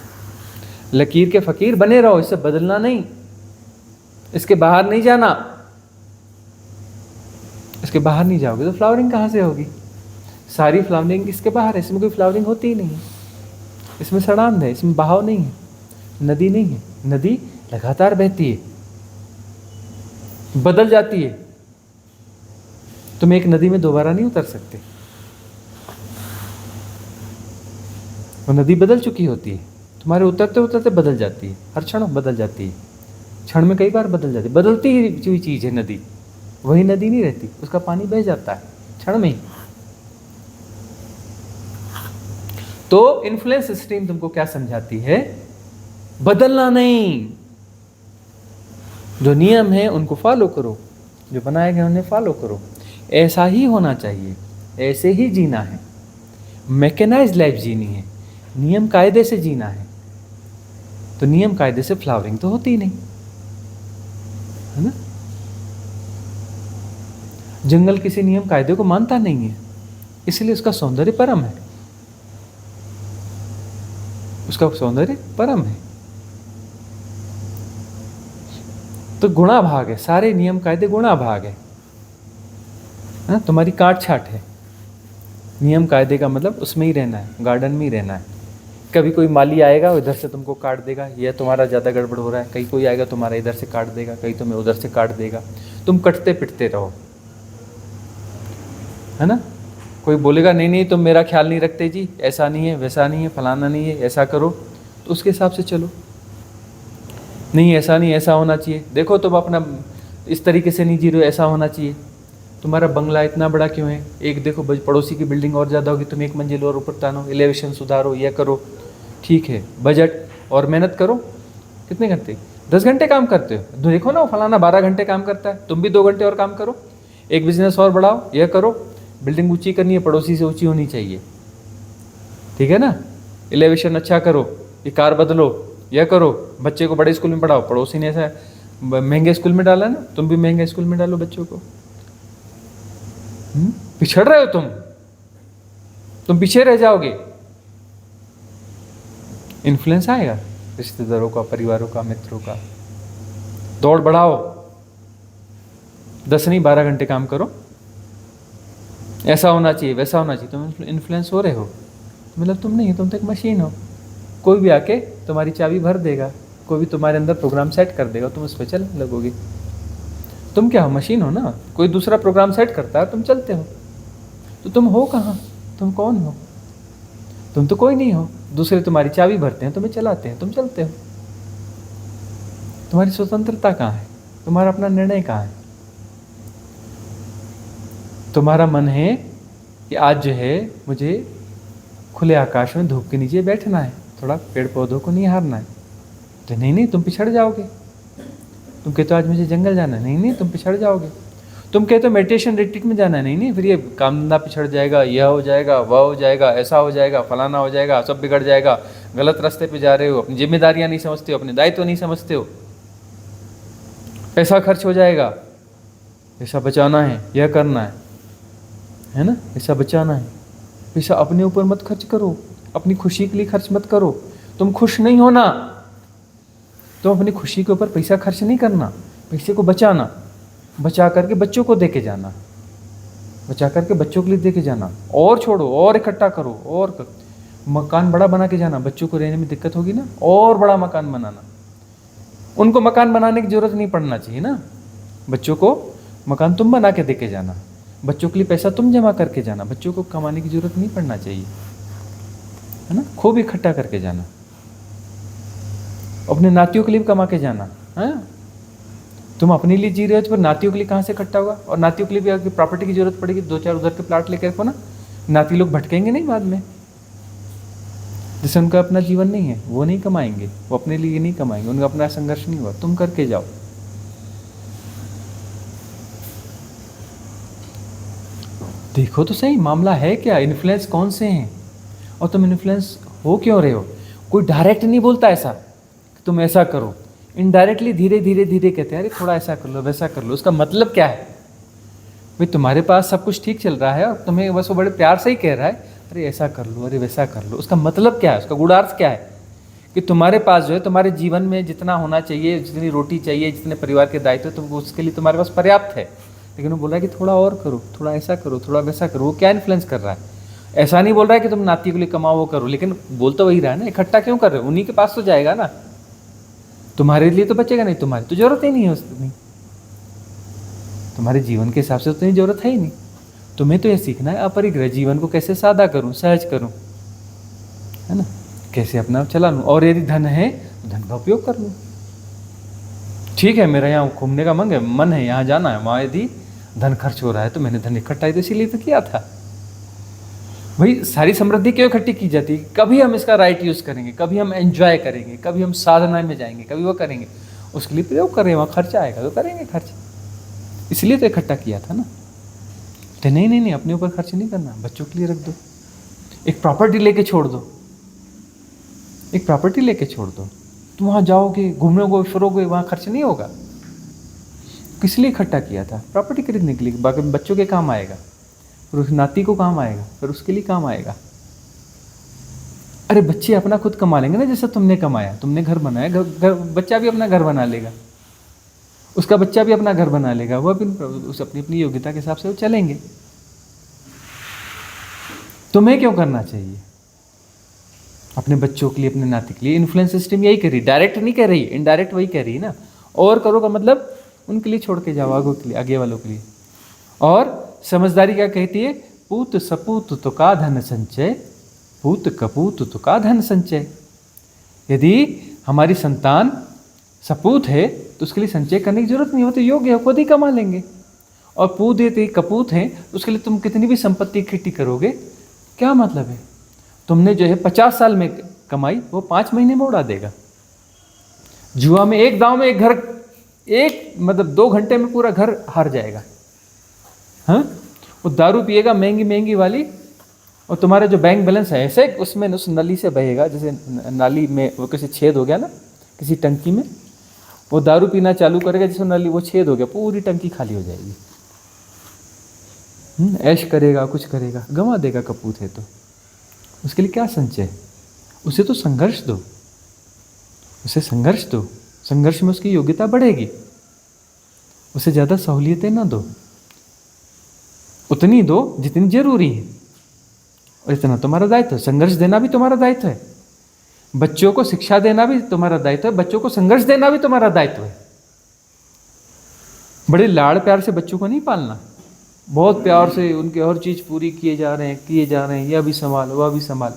[SPEAKER 2] लकीर के फकीर बने रहो, इससे बदलना नहीं, इसके बाहर नहीं जाना। इसके बाहर नहीं जाओगे तो फ्लावरिंग कहाँ से होगी? सारी फ्लावरिंग इसके बाहर है, इसमें कोई फ्लावरिंग होती ही नहीं है। इसमें सड़ांध है, इसमें बहाव नहीं है, नदी नहीं है। नदी लगातार बहती है, बदल जाती है। तुम एक नदी में दोबारा नहीं उतर सकते, वो नदी बदल चुकी होती है, तुम्हारे उतरते उतरते बदल जाती है, हर क्षण बदल जाती है, क्षण में कई बार बदल जाती है। बदलती हुई चीज है नदी, वही नदी नहीं रहती, उसका पानी बह जाता है क्षण में ही। तो इन्फ्लुएंस स्ट्रीम तुमको क्या समझाती है? बदलना नहीं, जो नियम है उनको फॉलो करो, जो बनाए गए उन्हें फॉलो करो। ऐसा ही होना चाहिए, ऐसे ही जीना है। मैकेनाइज लाइफ जीनी है, नियम कायदे से जीना है। तो नियम कायदे से फ्लावरिंग तो होती ही नहीं, है ना? जंगल किसी नियम कायदे को मानता नहीं है, इसलिए उसका सौंदर्य परम है, उसका सौंदर्य परम है। तो गुणा भाग है, सारे नियम कायदे गुणा भाग है। तुम्हारी काट छाट है। नियम कायदे का मतलब उसमें ही रहना है, गार्डन में ही रहना है। कभी कोई माली आएगा इधर से तुमको काट देगा, यह तुम्हारा ज़्यादा गड़बड़ हो रहा है। कहीं कोई आएगा तुम्हारा इधर से काट देगा, कहीं तुम्हें उधर से काट देगा। तुम कटते पिटते रहो, है ना? कोई बोलेगा नहीं नहीं तुम मेरा ख्याल नहीं रखते जी, ऐसा नहीं है, वैसा नहीं है, फलाना नहीं है, ऐसा करो, तो उसके हिसाब से चलो। नहीं ऐसा नहीं, ऐसा होना चाहिए। देखो तुम अपना इस तरीके से नहीं जी रहे हो, ऐसा होना चाहिए। तुम्हारा बंगला इतना बड़ा क्यों है? एक देखो पड़ोसी की बिल्डिंग और ज़्यादा होगी, तुम एक मंजिल और ऊपर तानो, एलिवेशन सुधारो, यह करो। ठीक है, बजट और मेहनत करो। कितने घंटे? 10 घंटे काम करते हो, देखो ना फलाना 12 घंटे काम करता है, तुम भी 2 घंटे और काम करो। एक बिजनेस और बढ़ाओ, यह करो। बिल्डिंग ऊंची करनी है, पड़ोसी से ऊंची होनी चाहिए, ठीक है ना? एलिवेशन अच्छा करो, ये कार बदलो, यह करो। बच्चे को बड़े स्कूल में पढ़ाओ, पड़ोसी ने ऐसा महंगे स्कूल में डाला ना, तुम भी महंगे स्कूल में डालो बच्चों को। पिछड़ रहे हो तुम पीछे रह जाओगे। इन्फ्लुएंस आएगा रिश्तेदारों का, परिवारों का, मित्रों का। दौड़ बढ़ाओ, 10 नहीं 12 घंटे काम करो। ऐसा होना चाहिए, वैसा होना चाहिए। तुम इन्फ्लुएंस हो रहे हो, मतलब तुम नहीं, तुम तो एक मशीन हो। कोई भी आके तुम्हारी चाबी भर देगा, कोई भी तुम्हारे अंदर प्रोग्राम सेट कर देगा, तुम उस पर चलने लगोगे। तुम क्या हो? मशीन हो ना। कोई दूसरा प्रोग्राम सेट करता है, तुम चलते हो। तो तुम हो कहाँ? तुम कौन हो? तुम तो कोई नहीं हो। दूसरे तुम्हारी चाबी भरते हैं, तुम्हें चलाते हैं, तुम चलते हो। तुम्हारी स्वतंत्रता कहाँ है? तुम्हारा अपना निर्णय कहाँ है? तुम्हारा मन है कि आज जो है मुझे खुले आकाश में धूप के नीचे बैठना है, थोड़ा पेड़ पौधों को निहारना है। तो नहीं, तुम पिछड़ जाओगे। तुम कहते हो आज मुझे जंगल जाना है, नहीं तुम पिछड़ जाओगे। तुम कहते हो मेडिटेशन रिट्रीट में जाना है, नहीं फिर ये काम धंधा पिछड़ जाएगा, यह हो जाएगा, वह हो जाएगा, ऐसा हो जाएगा, फलाना हो जाएगा, सब बिगड़ जाएगा। गलत रास्ते पे जा रहे हो, अपनी जिम्मेदारियां नहीं समझते हो, अपने दायित्व नहीं समझते हो, पैसा खर्च हो जाएगा, पैसा बचाना है, यह करना है ना, पैसा बचाना है। पैसा अपने ऊपर मत खर्च करो, अपनी खुशी के लिए खर्च मत करो। तुम खुश नहीं होना, तुम अपनी खुशी के ऊपर पैसा खर्च नहीं करना, पैसे को बचाना, बचा करके बच्चों को दे के जाना, बचा करके बच्चों के लिए दे के जाना, और छोड़ो और इकट्ठा करो, और मकान बड़ा बना के जाना। बच्चों को रहने में दिक्कत होगी ना, और बड़ा मकान बनाना। उनको मकान बनाने की जरूरत नहीं पड़ना चाहिए ना, बच्चों को मकान तुम बना के दे के जाना, बच्चों के लिए पैसा तुम जमा करके जाना, बच्चों को कमाने की जरूरत नहीं पड़ना चाहिए, है ना। खूब इकट्ठा करके जाना, अपने नातियों के लिए भी कमा के जाना। है तुम अपने लिए जी रहे हो तो फिर नातियों के लिए कहाँ से इकट्ठा होगा? और नातियों के लिए भी अगर प्रॉपर्टी की जरूरत पड़ेगी, 2-4 उधर के प्लाट लेकर रखो ना, नाती लोग भटकेंगे नहीं बाद में। जैसे उनका अपना जीवन नहीं है, वो नहीं कमाएंगे, वो अपने लिए नहीं कमाएंगे, उनका अपना संघर्ष नहीं हुआ, तुम करके जाओ। देखो तो सही मामला है क्या, इन्फ्लुएंस कौन से हैं और तुम इन्फ्लुएंस हो क्यों रहे हो। कोई डायरेक्ट नहीं बोलता ऐसा कि तुम ऐसा करो, इनडायरेक्टली धीरे धीरे धीरे कहते हैं, अरे थोड़ा ऐसा कर लो, वैसा कर लो। उसका मतलब क्या है भाई? तुम्हारे पास सब कुछ ठीक चल रहा है और तुम्हें बस वो बड़े प्यार से ही कह रहा है, अरे ऐसा कर लो, अरे वैसा कर लो। उसका मतलब क्या है, उसका गूढ़ार्थ क्या है? कि तुम्हारे पास जो है, तुम्हारे जीवन में जितना होना चाहिए, जितनी रोटी चाहिए, जितने परिवार के दायित्व, तो उसके लिए तुम्हारे पास पर्याप्त है। लेकिन वो बोल रहा है कि थोड़ा और करो, थोड़ा ऐसा करो, थोड़ा वैसा करो। वो क्या इन्फ्लुएंस कर रहा है? ऐसा नहीं बोल रहा है कि तुम नाती के लिए कमाओ, वो करो, लेकिन बोल तो वही रहा है ना, इकट्ठा क्यों कर रहे हो? उन्हीं के पास तो जाएगा ना, तुम्हारे लिए तो बचेगा नहीं, तुम्हारी तो जरूरत ही नहीं है उतनी, तुम्हारे जीवन के हिसाब से उतनी जरूरत है ही नहीं। तुम्हें तो ये सीखना है अपरिग्रह जीवन को कैसे सादा करूं, सहज करूं, है ना, कैसे अपना चला लूं। और यदि धन है तो धन का उपयोग कर लूं। ठीक है, मेरा यहाँ घूमने का मन है, यहाँ जाना है, वहाँ यदि धन खर्च हो रहा है तो मैंने धन इकट्ठा तो इसीलिए तो किया था। भाई सारी समृद्धि क्यों इकट्ठी की जाती है? कभी हम इसका राइट यूज करेंगे, कभी हम एंजॉय करेंगे, कभी हम साधना में जाएंगे, कभी वो करेंगे, उसके लिए प्रयोग कर रहे हैं, वहाँ खर्चा आएगा तो करेंगे खर्च, इसलिए तो इकट्ठा किया था ना। तो नहीं, अपने ऊपर खर्च नहीं करना, बच्चों के लिए रख दो, एक प्रॉपर्टी लेके छोड़ दो, एक प्रॉपर्टी लेके छोड़ दो। तुम वहाँ जाओगे, घूमोगे फिरोगे, वहाँ खर्च नहीं होगा। किस लिए इकट्ठा किया था? प्रॉपर्टी खरीदने के लिए, बाकी बच्चों के काम आएगा, फिर उस नाती को काम आएगा, फिर उसके लिए काम आएगा। अरे बच्चे अपना खुद कमा लेंगे ना, जैसे तुमने कमाया, तुमने घर बनाया, घर बच्चा भी अपना घर बना लेगा, उसका बच्चा भी अपना घर बना लेगा, वह भी उस अपनी अपनी योग्यता के हिसाब से वो चलेंगे। तुम्हें क्यों करना चाहिए? अपने बच्चों के लिए, अपने नाती के लिए। इन्फ्लुएंस सिस्टम यही कर रही, डायरेक्ट नहीं कह रही, इनडायरेक्ट वही कह रही है ना। और करो का मतलब उनके लिए छोड़ के जाओ, आगों के लिए, आगे वालों के लिए। और समझदारी क्या कहती है? पूत सपूत तो का धन संचय, पूत कपूत तो का धन संचय। यदि हमारी संतान सपूत है तो उसके लिए संचय करने की जरूरत नहीं होती, योग्य है, खुद ही कमा लेंगे। और पूत यदि कपूत है तो उसके लिए तुम कितनी भी संपत्ति इकट्ठी करोगे, क्या मतलब है? तुमने जो है 50 साल में कमाई, वो 5 महीने में उड़ा देगा। जुआ में एक दांव में एक घर, एक मतलब 2 घंटे में पूरा घर हार जाएगा। हाँ, वो दारू पिएगा महंगी महंगी वाली, और तुम्हारा जो बैंक बैलेंस है ऐसे उसमें उस नली से बहेगा, जैसे नाली में वो किसी छेद हो गया ना, किसी टंकी में, वो दारू पीना चालू करेगा, जिसमें नली वो छेद हो गया, पूरी टंकी खाली हो जाएगी। ऐश करेगा, कुछ करेगा, गंवा देगा कपूत है तो। उसके लिए क्या संचय? उसे तो संघर्ष दो, उसे संघर्ष दो, संघर्ष में उसकी योग्यता बढ़ेगी। उसे ज़्यादा सहूलियतें ना दो, उतनी दो जितनी जरूरी है, और इतना तुम्हारा दायित्व है। संघर्ष देना भी तुम्हारा दायित्व है, बच्चों को शिक्षा देना भी तुम्हारा दायित्व है, बच्चों को संघर्ष देना भी तुम्हारा दायित्व है। बड़े लाड़ प्यार से बच्चों को नहीं पालना, बहुत प्यार से उनकी हर चीज़ पूरी किए जा रहे हैं, यह भी संभाल, वह भी संभाल,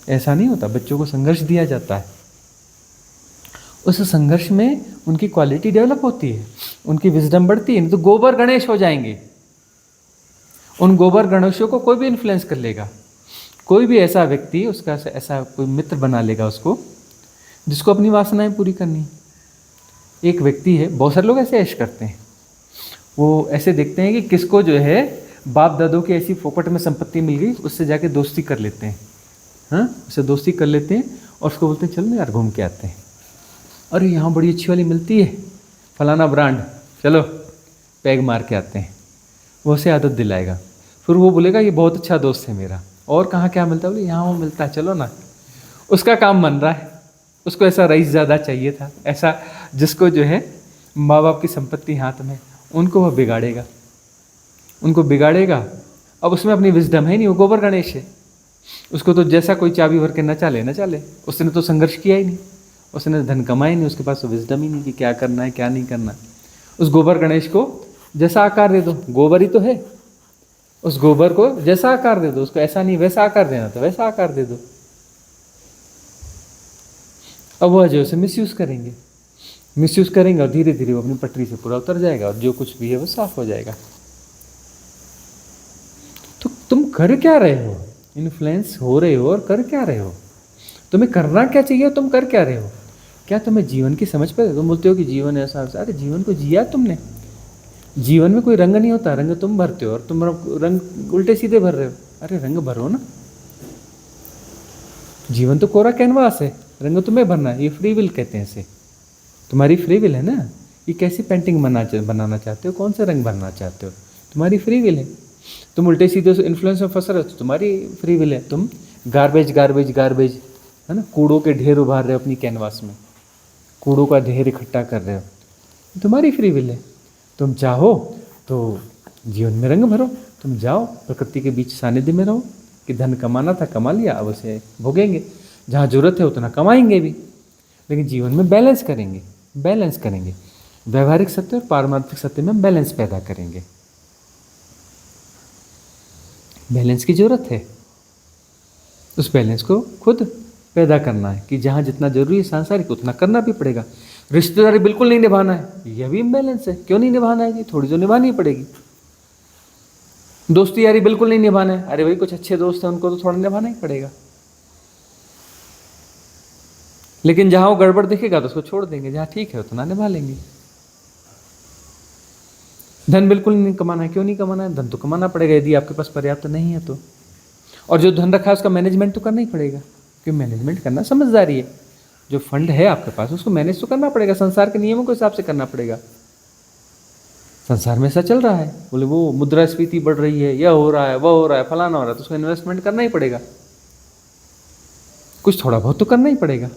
[SPEAKER 2] ऐसा नहीं होता। बच्चों को संघर्ष दिया जाता है, उस संघर्ष में उनकी क्वालिटी डेवलप होती है, उनकी विजडम बढ़ती है। नहीं तो गोबर गणेश हो जाएंगे। उन गोबर गणेशों को कोई भी इन्फ्लुएंस कर लेगा, कोई भी ऐसा व्यक्ति उसका ऐसा कोई मित्र बना लेगा उसको, जिसको अपनी वासनाएं पूरी करनी। एक व्यक्ति है, बहुत सारे लोग ऐसे ऐश करते हैं, वो ऐसे देखते हैं कि किसको जो है बाप दादों की ऐसी फोकट में संपत्ति मिल गई, उससे जाके दोस्ती कर लेते हैं। हाँ, उससे दोस्ती कर लेते हैं और उसको बोलते हैं चल ना यार घूम के आते हैं, अरे यहाँ बड़ी अच्छी वाली मिलती है, फलाना ब्रांड, चलो पैग मार के आते हैं। वो उसे आदत दिलाएगा, फिर वो बोलेगा ये बहुत अच्छा दोस्त है मेरा, और कहाँ क्या मिलता है, बोले यहाँ वो मिलता है, चलो ना। उसका काम बन रहा है, उसको ऐसा रईस ज़्यादा चाहिए था, ऐसा जिसको जो है माँ बाप की संपत्ति हाथ में, उनको वह बिगाड़ेगा, उनको बिगाड़ेगा। अब उसमें अपनी विजडम है नहीं, वो गोबर गणेश है, उसको तो जैसा कोई चाबी भर के नचा ले, उसने तो संघर्ष किया ही नहीं, उसने धन कमाया नहीं, उसके पास तो विजडम ही नहीं कि क्या करना है क्या नहीं करना। उस गोबर गणेश को जैसा आकार दे दो, गोबर ही तो है, उस गोबर को जैसा आकार दे दो, उसको ऐसा नहीं वैसा आकार देना तो वैसा आकार दे दो। अब वह जो उसे मिसयूज करेंगे और धीरे धीरे वो अपनी पटरी से पूरा उतर जाएगा और जो कुछ भी है वो साफ हो जाएगा। तो तुम कर क्या रहे हो, इन्फ्लुएंस हो रहे हो और कर क्या रहे हो, तुम्हें करना क्या चाहिए और तुम कर क्या रहे हो। क्या तुम्हें जीवन की समझ पे, तुम बोलते हो कि जीवन ऐसा, अरे जीवन को जिया तुमने, जीवन में कोई रंग नहीं होता, रंग तुम भरते हो और तुम रंग उल्टे सीधे भर रहे हो। अरे रंग भरो ना, जीवन तो कोरा कैनवास है, रंग तुम्हें भरना है, ये फ्री विल कहते हैं इसे, तुम्हारी फ्री विल है ना। ये कैसी पेंटिंग बनाना चाहते हो, कौन सा रंग भरना चाहते हो, तुम्हारी फ्री विल है। तुम उल्टे सीधे इन्फ्लुएंस में फंस रहे हो तो तुम्हारी फ्री विल है। तुम गार्बेज है ना, कूड़ों के ढेर उभार रहे हो अपनी कैनवास में, कूड़ों का ढेर इकट्ठा कर रहे हो, तुम्हारी फ्री विल है। तुम चाहो तो जीवन में रंग भरो, तुम जाओ प्रकृति के बीच सानिध्य में रहो कि धन कमाना था कमा लिया, अब उसे भोगेंगे, जहाँ जरूरत है उतना कमाएंगे भी, लेकिन जीवन में बैलेंस करेंगे, व्यवहारिक सत्य और पारमार्थिक सत्य में बैलेंस पैदा करेंगे। बैलेंस की जरूरत है, उस बैलेंस को खुद पैदा करना है कि जहाँ जितना जरूरी है सांसारिक उतना करना भी पड़ेगा। रिश्तेदारी बिल्कुल नहीं निभाना है, यह भी इम्बैलेंस है, क्यों नहीं निभाना है जी, थोड़ी तो निभानी पड़ेगी। दोस्ती यारी बिल्कुल नहीं निभाना है, अरे भाई कुछ अच्छे दोस्त हैं उनको तो थोड़ा निभाना ही पड़ेगा, लेकिन जहाँ वो गड़बड़ दिखेगा तो उसको छोड़ देंगे, जहाँ ठीक है उतना निभा लेंगे। धन बिल्कुल नहीं कमाना है, क्यों नहीं कमाना है, धन तो कमाना पड़ेगा यदि आपके पास पर्याप्त नहीं है तो, और जो धन रखा है उसका मैनेजमेंट तो करना ही पड़ेगा, क्योंकि मैनेजमेंट करना समझदारी है। जो फंड है आपके पास उसको मैनेज तो करना पड़ेगा, संसार के नियमों के हिसाब से करना पड़ेगा। संसार में ऐसा चल रहा है, बोले वो मुद्रास्फीति बढ़ रही है, यह हो रहा है वह हो रहा है फलाना हो रहा है, तो उसको इन्वेस्टमेंट करना ही पड़ेगा, कुछ थोड़ा बहुत तो करना ही पड़ेगा।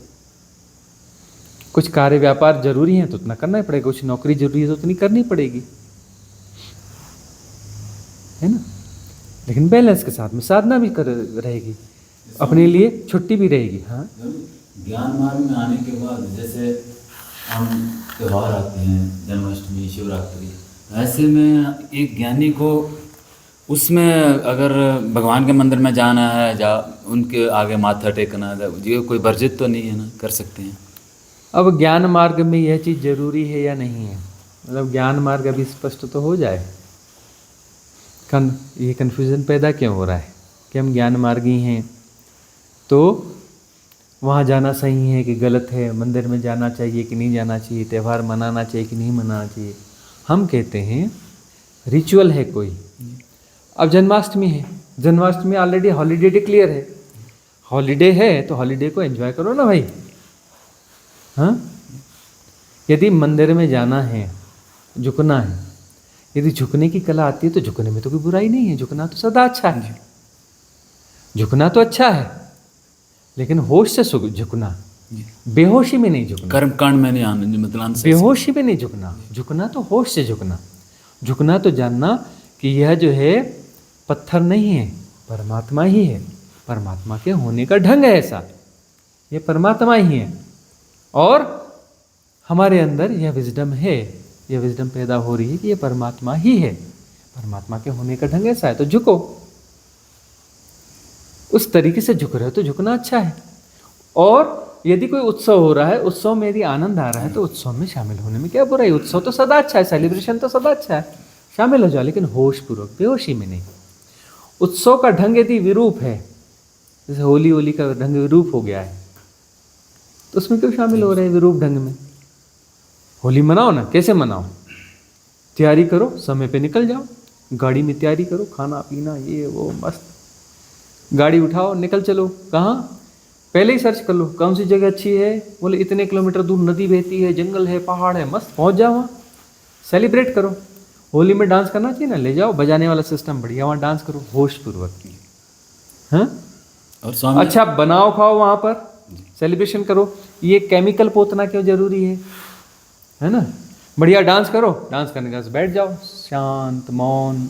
[SPEAKER 2] कुछ कार्य व्यापार जरूरी है तो उतना करना ही पड़ेगा, कुछ नौकरी जरूरी है तो उतनी करनी पड़ेगी, है ना। लेकिन बैलेंस के साथ में साधना भी कर रहेगी, अपने लिए छुट्टी भी रहेगी। हाँ,
[SPEAKER 3] ज्ञान मार्ग में आने के बाद जैसे हम त्यौहार आते हैं, जन्माष्टमी शिवरात्रि, ऐसे में एक ज्ञानी को उसमें अगर भगवान के मंदिर में जाना है, उनके आगे माथा टेकना, ये कोई वर्जित तो नहीं है ना, कर सकते हैं।
[SPEAKER 2] अब ज्ञान मार्ग में यह चीज़ जरूरी है या नहीं है, मतलब ज्ञान मार्ग अभी स्पष्ट तो हो जाए। ये कन्फ्यूज़न पैदा क्यों हो रहा है कि हम ज्ञान मार्गी हैं तो वहाँ जाना सही है कि गलत है, मंदिर में जाना चाहिए कि नहीं जाना चाहिए, त्यौहार मनाना चाहिए कि नहीं मनाना चाहिए। हम कहते हैं रिचुअल है कोई, अब जन्माष्टमी है, जन्माष्टमी ऑलरेडी हॉलीडे डिक्लेयर है, हॉलीडे है तो हॉलीडे को एंजॉय करो ना भाई। हाँ, यदि मंदिर में जाना है, झुकना है, यदि झुकने की कला आती है तो झुकने में तो कोई बुराई नहीं है, झुकना तो सदा अच्छा है, झुकना तो अच्छा है, लेकिन होश से झुकना, बेहोशी में नहीं झुकना,
[SPEAKER 3] कर्म कांड में नहीं आना, मतलब
[SPEAKER 2] बेहोशी में नहीं झुकना, झुकना तो होश से झुकना, झुकना तो जानना कि यह जो है पत्थर नहीं है, परमात्मा ही है, परमात्मा के होने का ढंग है ऐसा, ये परमात्मा ही है, और हमारे अंदर यह विजडम है, यह विजडम पैदा हो रही है कि यह परमात्मा ही है, परमात्मा के होने का ढंग ऐसा है, तो झुको, उस तरीके से झुक रहे हो तो झुकना अच्छा है। और यदि कोई उत्सव हो रहा है, उत्सव में यदि आनंद आ रहा है तो उत्सव में शामिल होने में क्या बुराई, उत्सव तो सदा अच्छा है, सेलिब्रेशन तो सदा अच्छा है, शामिल हो जाओ, लेकिन होश पूर्वक, बेहोशी में नहीं। उत्सव का ढंग यदि विरूप है, जैसे होली का ढंग विरूप हो गया है, तो उसमें क्यों शामिल हो रहे हैं विरूप ढंग में। होली मनाओ ना, कैसे मनाओ, तैयारी करो, समय पे निकल जाओ, गाड़ी में तैयारी करो, खाना पीना ये वो मस्त, गाड़ी उठाओ निकल चलो। कहाँ, पहले ही सर्च कर लो कौन सी जगह अच्छी है, बोले इतने किलोमीटर दूर नदी बहती है, जंगल है, पहाड़ है, मस्त पहुंच जाओ वहाँ, सेलिब्रेट करो। होली में डांस करना चाहिए ना, ले जाओ बजाने वाला सिस्टम बढ़िया, वहाँ डांस करो होश पूर्वक। हाँ,
[SPEAKER 3] और स्वामी
[SPEAKER 2] अच्छा बनाओ खाओ वहाँ पर, सेलिब्रेशन करो। ये केमिकल पोतना क्यों जरूरी है ना? बढ़िया डांस करो, डांस करने के बाद बैठ जाओ शांत, मौन,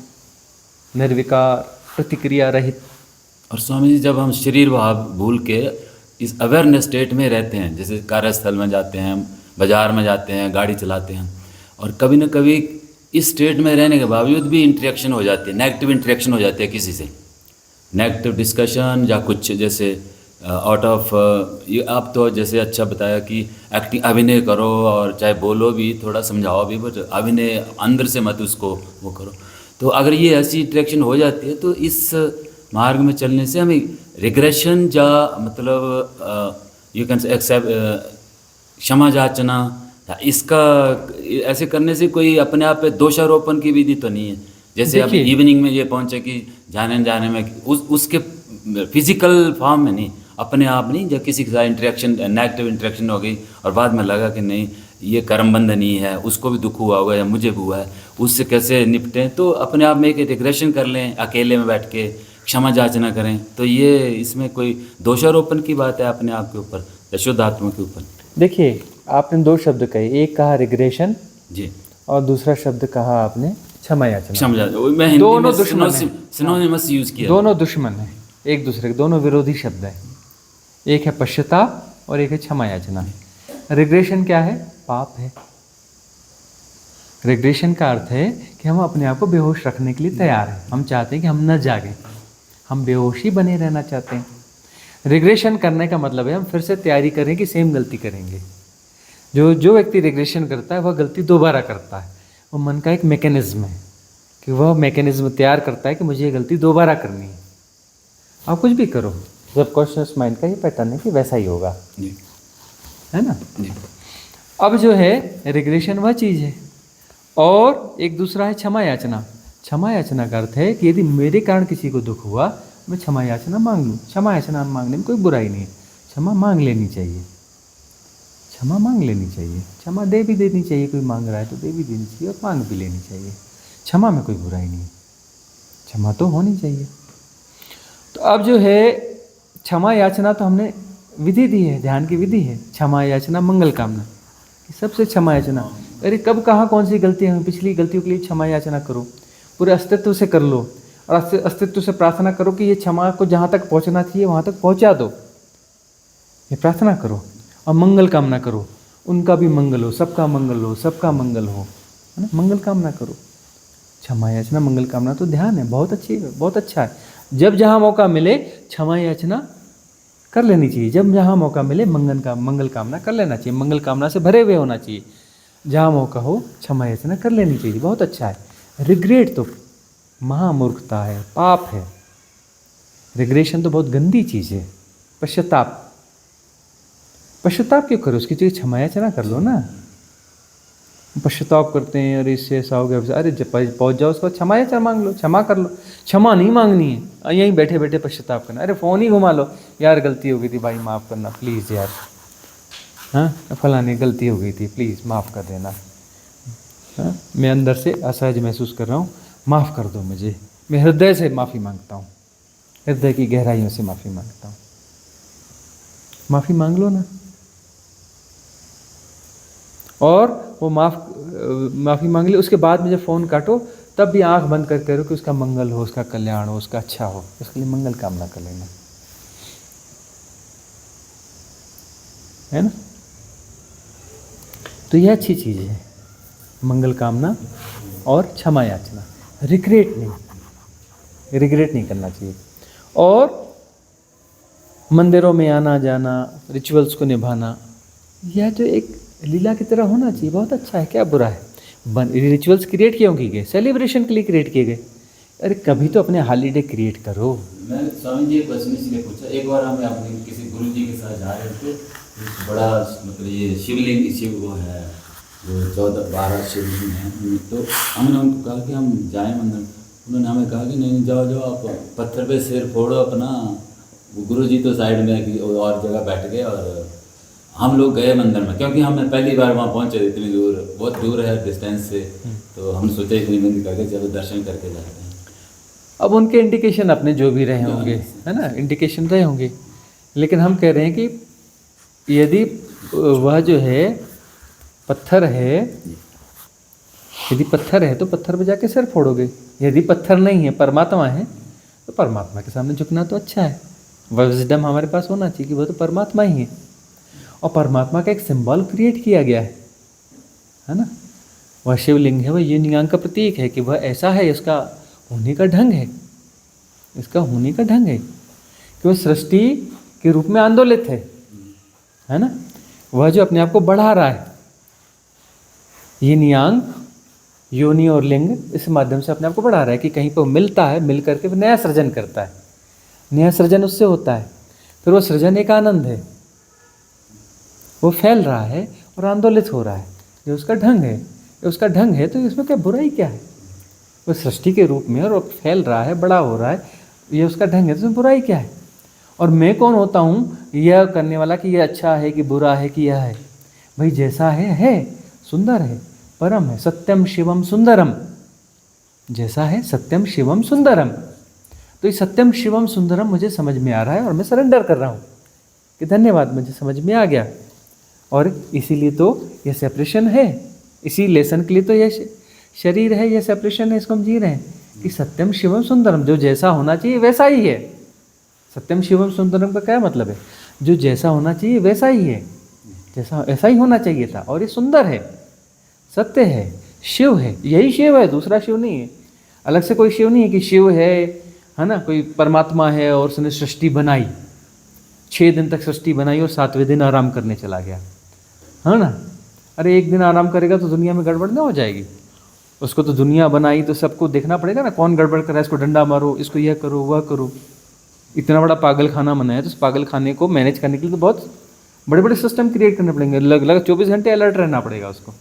[SPEAKER 2] निर्विकार, प्रतिक्रिया रहित।
[SPEAKER 3] और स्वामी जी जब हम शरीर भाव भूल के इस अवेयरनेस स्टेट में रहते हैं, जैसे कार्यस्थल में जाते हैं, बाजार में जाते हैं, गाड़ी चलाते हैं, और कभी न कभी इस स्टेट में रहने के बावजूद भी इंटरेक्शन हो जाती है, नेगेटिव इंटरेक्शन हो जाती है किसी से, नेगेटिव डिस्कशन या कुछ, जैसे आउट ऑफ ये आप तो जैसे अच्छा बताया कि एक्टिंग अभिनय करो, और चाहे बोलो भी, थोड़ा समझाओ भी, बट अभिनय अंदर से मत उसको वो करो। तो अगर ये ऐसी इंटरेक्शन हो जाती है तो इस मार्ग में चलने से हमें रिग्रेशन या मतलब यू कैन एक्सेप्ट क्षमा याचना, इसका ऐसे करने से कोई अपने आप पे दोषारोपण की विधि तो नहीं है। जैसे अभी
[SPEAKER 2] देखिए,
[SPEAKER 3] इवनिंग में ये पहुंचे कि जाने में उसके फिजिकल फॉर्म में नहीं, अपने आप नहीं, जब किसी के साथ इंटरेक्शन नेगेटिव इंटरेक्शन हो गई और बाद में लगा कि नहीं ये कर्म बंधनीय है, उसको भी दुख हुआ होगा या मुझे भी हुआ है, उससे कैसे निपटें, तो अपने आप में एक रिग्रेशन कर लें, अकेले में बैठ के क्षमा याचना करें। तो ये इसमें कोई दोषारोपण की बात है अपने आप के ऊपर या शुद्ध आत्मा के ऊपर?
[SPEAKER 2] देखिए आपने दो शब्द कहे, एक कहा रिग्रेशन
[SPEAKER 3] जी,
[SPEAKER 2] और दूसरा शब्द कहा आपने क्षमा याचना।
[SPEAKER 3] क्षमा याचना, मैं हिंदी
[SPEAKER 2] दोनों
[SPEAKER 3] में
[SPEAKER 2] दुश्मन हैं।
[SPEAKER 3] सिनोनिमस यूज किया।
[SPEAKER 2] दोनों दुश्मन हैं एक दूसरे के, दोनों विरोधी शब्द हैं। एक है पश्चाताप और एक है क्षमा याचना। रिग्रेशन क्या है? पाप है। रिग्रेशन का अर्थ है कि हम अपने आप को बेहोश रखने के लिए तैयार हैं, हम चाहते हैं कि हम न जागें, हम बेहोश ही बने रहना चाहते हैं। रिग्रेशन करने का मतलब है हम फिर से तैयारी करें कि सेम गलती करेंगे। जो व्यक्ति रिग्रेशन करता है वह गलती दोबारा करता है। वो मन का एक मैकेनिज्म है कि वह मैकेनिज्म तैयार करता है कि मुझे ये गलती दोबारा करनी है। आप कुछ भी करो, सबकॉन्शियस माइंड का ये पैटर्न है कि वैसा ही होगा,
[SPEAKER 3] जी,
[SPEAKER 2] है ना?
[SPEAKER 3] जी,
[SPEAKER 2] अब जो है रिग्रेशन वह चीज़ है, और एक दूसरा है क्षमा याचना। क्षमा याचना का अर्थ है कि यदि मेरे कारण किसी को दुख हुआ, मैं क्षमा याचना मांग लूँ। क्षमा याचना मांगने में कोई बुराई नहीं है, क्षमा मांग लेनी चाहिए, क्षमा मांग लेनी चाहिए, क्षमा दे भी देनी चाहिए। कोई मांग रहा है तो दे भी देनी चाहिए और मांग भी लेनी चाहिए। क्षमा में कोई बुराई नहीं है, क्षमा तो होनी चाहिए। तो अब जो है क्षमा याचना तो हमने विधि दी है, ध्यान की विधि है, क्षमा याचना मंगल कामना, सबसे क्षमा याचना। अरे कब कहाँ कौन सी गलती है, पिछली गलतियों के लिए क्षमा याचना करो, पूरे अस्तित्व से कर लो, और अस्तित्व से प्रार्थना करो कि ये क्षमा को जहाँ तक पहुँचना चाहिए वहाँ तक पहुँचा दो। ये प्रार्थना करो और मंगल कामना करो, उनका भी मंगल हो, सबका मंगल हो, सबका मंगल हो, है ना? मंगल कामना करो। क्षमा याचना मंगल कामना तो ध्यान है, बहुत अच्छी है, बहुत अच्छा है। जब जहाँ मौका मिले क्षमा याचना कर लेनी चाहिए, जब जहाँ मौका मिले मंगल कामना कर लेना चाहिए, मंगल कामना से भरे हुए होना चाहिए। जहाँ मौका हो क्षमा याचना कर लेनी चाहिए, बहुत अच्छा है। रिग्रेट तो महामूर्खता है, पाप है। रिग्रेशन तो बहुत गंदी चीज़ है। पश्चाताप, पश्चाताप क्यों करो, उसकी जगह क्षमा याचना कर लो ना। पश्चाताप करते हैं, अरे इससे ऐसा हो गया, अरे जब पहुँच जाओ उसको क्षमा याचना मांग लो, क्षमा कर लो। क्षमा नहीं मांगनी है, यहीं बैठे बैठे पश्चाताप करना, अरे फ़ोन ही घुमा लो, यार गलती हो गई थी भाई माफ़ करना प्लीज़ यार, हाँ फलानी गलती हो गई थी प्लीज़ माफ़ कर देना, हाँ मैं अंदर से असहज महसूस कर रहा हूँ, माफ़ कर दो मुझे, मैं हृदय से माफ़ी मांगता हूँ, हृदय की गहराइयों से माफ़ी मांगता हूँ। माफ़ी मांग लो ना, और वो माफ़ी मांग ली, उसके बाद में जब फ़ोन काटो तब भी आंख बंद कर करो कि उसका मंगल हो, उसका कल्याण हो, उसका अच्छा हो, उसके लिए मंगल कामना कर लेना, है ना? तो यह अच्छी चीज़ है, मंगल कामना और क्षमा याचना। रिग्रेट नहीं करना चाहिए। और मंदिरों में आना जाना, रिचुअल्स को निभाना, यह जो एक लीला की तरह होना चाहिए, बहुत अच्छा है, क्या बुरा है। रिचुअल्स क्रिएट क्यों किए गए? सेलिब्रेशन के लिए क्रिएट किए गए। अरे कभी तो अपने हॉलीडे क्रिएट करो।
[SPEAKER 3] मैं स्वामी जी एक क्वेश्चन इसलिए पूछा, एक बार हम अपने किसी गुरु जी के साथ जा रहे थे, बड़ा मतलब ये शिवलिंग शिव वो है जो 14-12 शिवलिंग हैं, तो हमने उनको कहा कि हम जाएं मंदिर। उन्होंने हमें कहा कि नहीं जाओ आप पत्थर पे सिर फोड़ो अपना। वो गुरु जी तो साइड में और जगह बैठ गए और हम लोग गए मंदिर में, क्योंकि हम पहली बार वहाँ पहुँचे, इतनी दूर, बहुत दूर है डिस्टेंस से, तो हम सोचे इतनी बंदी करके चलो दर्शन करके जाते हैं।
[SPEAKER 2] अब उनके इंडिकेशन अपने जो भी रहे होंगे, है ना, इंडिकेशन रहे होंगे, लेकिन हम कह रहे हैं कि यदि वह जो है पत्थर है, यदि पत्थर है तो पत्थर पे जाके सिर फोड़ोगे, यदि पत्थर नहीं है परमात्मा है तो परमात्मा के सामने झुकना तो अच्छा है। वह विजडम हमारे पास होना चाहिए कि वह तो परमात्मा ही है, और परमात्मा का एक सिंबल क्रिएट किया गया है ना, वह शिवलिंग है, वह yin yang का प्रतीक है कि वह ऐसा है, इसका होने का ढंग है, इसका होने का ढंग है कि वह सृष्टि के रूप में आंदोलित है ना, वह जो अपने आप को बढ़ा रहा है, yin yang, योनि और लिंग, इस माध्यम से अपने आप को बढ़ा रहा है कि कहीं पर मिलता है, मिल करके फिर नया सृजन करता है, नया सृजन उससे होता है, फिर वो सृजन एक आनंद है, वो फैल रहा है और आंदोलित हो रहा है, ये उसका ढंग है, ये उसका ढंग है, तो इसमें क्या बुराई क्या है, वो सृष्टि के रूप में और वो फैल रहा है, बड़ा हो रहा है, ये उसका ढंग है, तो इसमें बुराई क्या है। और मैं कौन होता हूँ यह करने वाला कि यह अच्छा है कि बुरा है कि यह है, भाई जैसा है, सुंदर है, परम है, सत्यम शिवम सुंदरम, जैसा है सत्यम शिवम सुंदरम, तो ये सत्यम शिवम सुंदरम मुझे समझ में आ रहा है और मैं सरेंडर कर रहा हूँ कि धन्यवाद, मुझे समझ में आ गया। और इसीलिए तो यह सेपरेशन है, इसी लेसन के लिए तो यह शरीर है, यह सेपरेशन है, इसको हम जी रहे हैं कि सत्यम शिवम सुंदरम, जो जैसा होना चाहिए वैसा ही है। सत्यम शिवम सुंदरम का क्या मतलब है, जो जैसा होना चाहिए वैसा ही है, जैसा ऐसा ही होना चाहिए था, और ये सुंदर है, सत्य है, शिव है, यही शिव है, दूसरा शिव नहीं है, अलग से कोई शिव नहीं है कि शिव है ना, कोई परमात्मा है और उसने सृष्टि बनाई, 6 दिन तक सृष्टि बनाई और 7वें दिन आराम करने चला गया, है ना। अरे एक दिन आराम करेगा तो दुनिया में गड़बड़ ना हो जाएगी, उसको तो दुनिया बनाई तो सबको देखना पड़ेगा ना, कौन गड़बड़ कर रहा है, इसको डंडा मारो, इसको यह करो वह करो, इतना बड़ा पागल खाना बनाया है, तो उस पागल खाने को मैनेज करने के लिए तो बहुत बड़े बड़े सिस्टम क्रिएट करने पड़ेंगे, लगभग 24 घंटे अलर्ट रहना पड़ेगा उसको।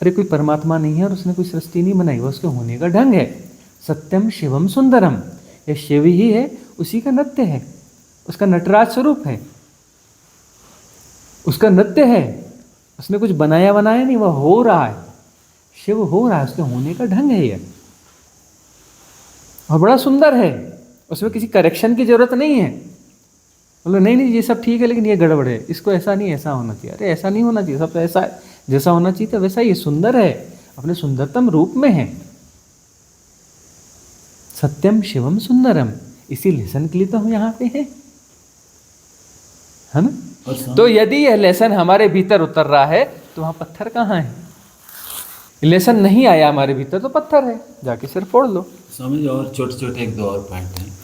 [SPEAKER 2] अरे कोई परमात्मा नहीं है और उसने कोई सृष्टि नहीं बनाई, वह उसके होने का ढंग है, सत्यम शिवम सुंदरम, यह शिव ही है, उसी का नृत्य है, उसका नटराज स्वरूप है, उसका नृत्य है, उसने कुछ बनाया नहीं, वह हो रहा है, शिव हो रहा है, उसके होने का ढंग है यह, और बड़ा सुंदर है, उसमें किसी करेक्शन की जरूरत नहीं है। बोलो नहीं ये सब ठीक है लेकिन ये गड़बड़ है, इसको ऐसा नहीं ऐसा होना चाहिए, अरे ऐसा नहीं होना चाहिए, सब तो ऐसा जैसा होना चाहिए था वैसा ही सुंदर है, अपने सुंदरतम रूप में है, सत्यम शिवम सुंदरम, इसी लेसन के लिए तो हम यहाँ पे हैं, है ना। तो यदि यह लेसन हमारे भीतर उतर रहा है तो वहाँ पत्थर कहाँ है, लेसन नहीं आया हमारे भीतर तो पत्थर है, जाके सिर फोड़ लो।
[SPEAKER 3] स्वामी जी और छोटे छोटे 1-2 और पॉइंट हैं।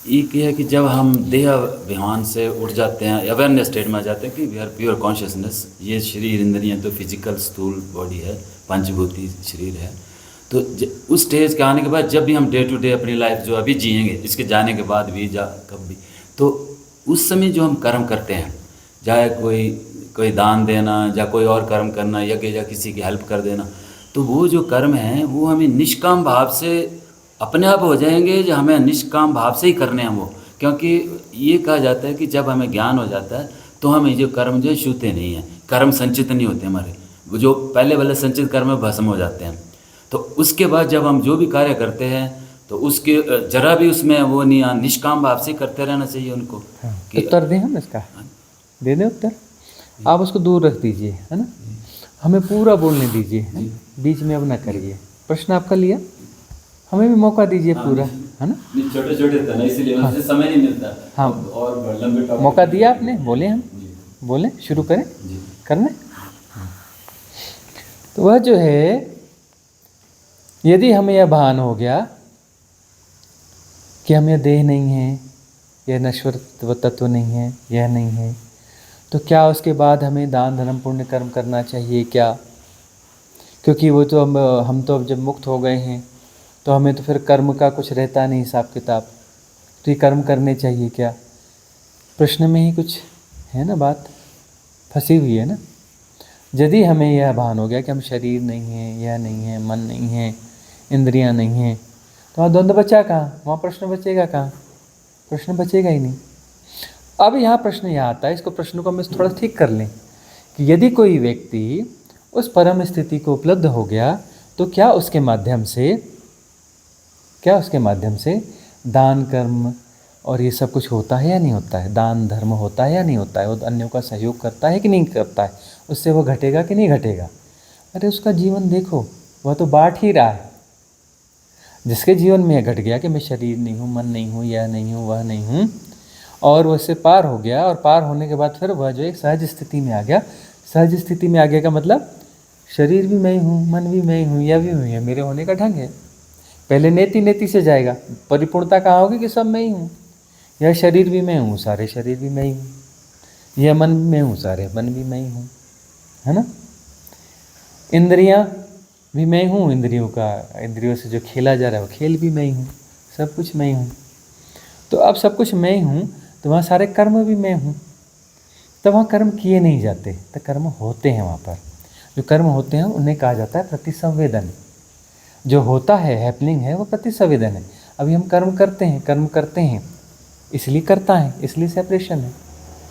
[SPEAKER 3] एक ये है कि जब हम देह अभिमान से उठ जाते हैं, अवेयरनेस स्टेट में आ जाते हैं कि वी आर प्योर कॉन्शियसनेस, ये शरीर इंद्रियां तो फिजिकल स्थूल बॉडी है, पंचभूति शरीर है, तो उस स्टेज के आने के बाद जब भी हम डे टू डे अपनी लाइफ जो अभी जिएंगे, इसके जाने के बाद भी कब भी, तो उस समय जो हम कर्म करते हैं, चाहे कोई दान देना या कोई और कर्म करना या किसी की हेल्प कर देना, तो वो जो कर्म हैं वो हमें निष्काम भाव से अपने आप हो जाएंगे, जो हमें निष्काम भाव से ही करने हैं वो, क्योंकि ये कहा जाता है कि जब हमें ज्ञान हो जाता है तो हमें जो कर्म जो है छूते नहीं हैं, कर्म संचित नहीं होते हमारे, वो जो पहले वाले संचित कर्म भस्म हो जाते हैं। तो उसके बाद जब हम जो भी कार्य करते हैं तो उसके जरा भी उसमें वो नहीं, निष्काम भाव से करते रहना चाहिए उनको।
[SPEAKER 2] उत्तर दें हम इसका, दे दें उत्तर, आप उसको दूर रख दीजिए, है ना, हमें पूरा बोलने दीजिए, बीच में अब ना करिए। प्रश्न आपका लिया, हमें भी मौका दीजिए पूरा, है ना,
[SPEAKER 3] छोटे छोटे था ना इसलिए मुझे समय नहीं मिलता।
[SPEAKER 2] हाँ,
[SPEAKER 3] और लंबे
[SPEAKER 2] मौका दिया आपने, बोले हम बोले, शुरू करें करने। तो वह जो है, यदि हमें यह भान हो गया कि हम यह देह नहीं है, यह नश्वर तत्व नहीं है, यह नहीं है, तो क्या उसके बाद हमें दान धर्म पुण्य कर्म करना चाहिए क्या? क्योंकि वो तो हम तो अब जब मुक्त हो गए हैं तो हमें तो फिर कर्म का कुछ रहता नहीं हिसाब किताब, तो ये कर्म करने चाहिए क्या? प्रश्न में ही कुछ है ना, बात फंसी हुई है ना। यदि हमें यह भान हो गया कि हम शरीर नहीं है, यह नहीं है, मन नहीं है, इंद्रियां नहीं हैं, तो वहाँ द्वंद्व बचा कहाँ, वहाँ प्रश्न बचेगा कहाँ? प्रश्न बचेगा ही नहीं। अब यहाँ प्रश्न यह आता है, इसको प्रश्न को हम थोड़ा ठीक कर लें कि यदि कोई व्यक्ति उस परम स्थिति को उपलब्ध हो गया तो क्या उसके माध्यम से दान कर्म और ये सब कुछ होता है या नहीं होता है, दान धर्म होता है या नहीं होता है, वो अन्यों का सहयोग करता है कि नहीं करता है, उससे वो घटेगा कि नहीं घटेगा। अरे उसका जीवन देखो, वह तो बांट ही रहा है। जिसके जीवन में घट गया कि मैं शरीर नहीं हूँ, मन नहीं हूँ, यह नहीं हूँ, वह नहीं हूँ, और वह से पार हो गया, और पार होने के बाद फिर वह जो एक सहज स्थिति में आ गया। सहज स्थिति में आ गया का मतलब शरीर भी मैं ही हूँ, मन भी मैं ही हूँ, यह भी मैं ही, मेरे होने का ढंग है। पहले नेति से जाएगा, परिपूर्णता कहाँ होगी कि सब मैं ही हूँ। यह शरीर भी मैं हूँ, सारे शरीर भी मैं ही हूँ, यह मन भी मैं हूँ, सारे मन भी मैं ही हूँ, है ना। इंद्रियाँ भी मैं हूँ, इंद्रियों से जो खेला जा रहा है वो खेल भी मैं ही हूँ, सब कुछ मैं ही हूँ। तो अब सब कुछ मैं ही हूँ, तो वहाँ सारे कर्म भी मैं हूँ। तो वहाँ कर्म किए नहीं जाते, तो कर्म होते हैं। वहाँ पर जो कर्म होते हैं उन्हें कहा जाता है प्रतिसंवेदन। जो होता है, हैपनिंग है, वो प्रतिसंवेदन है। अभी हम कर्म करते हैं इसलिए करता है, इसलिए सेपरेशन है।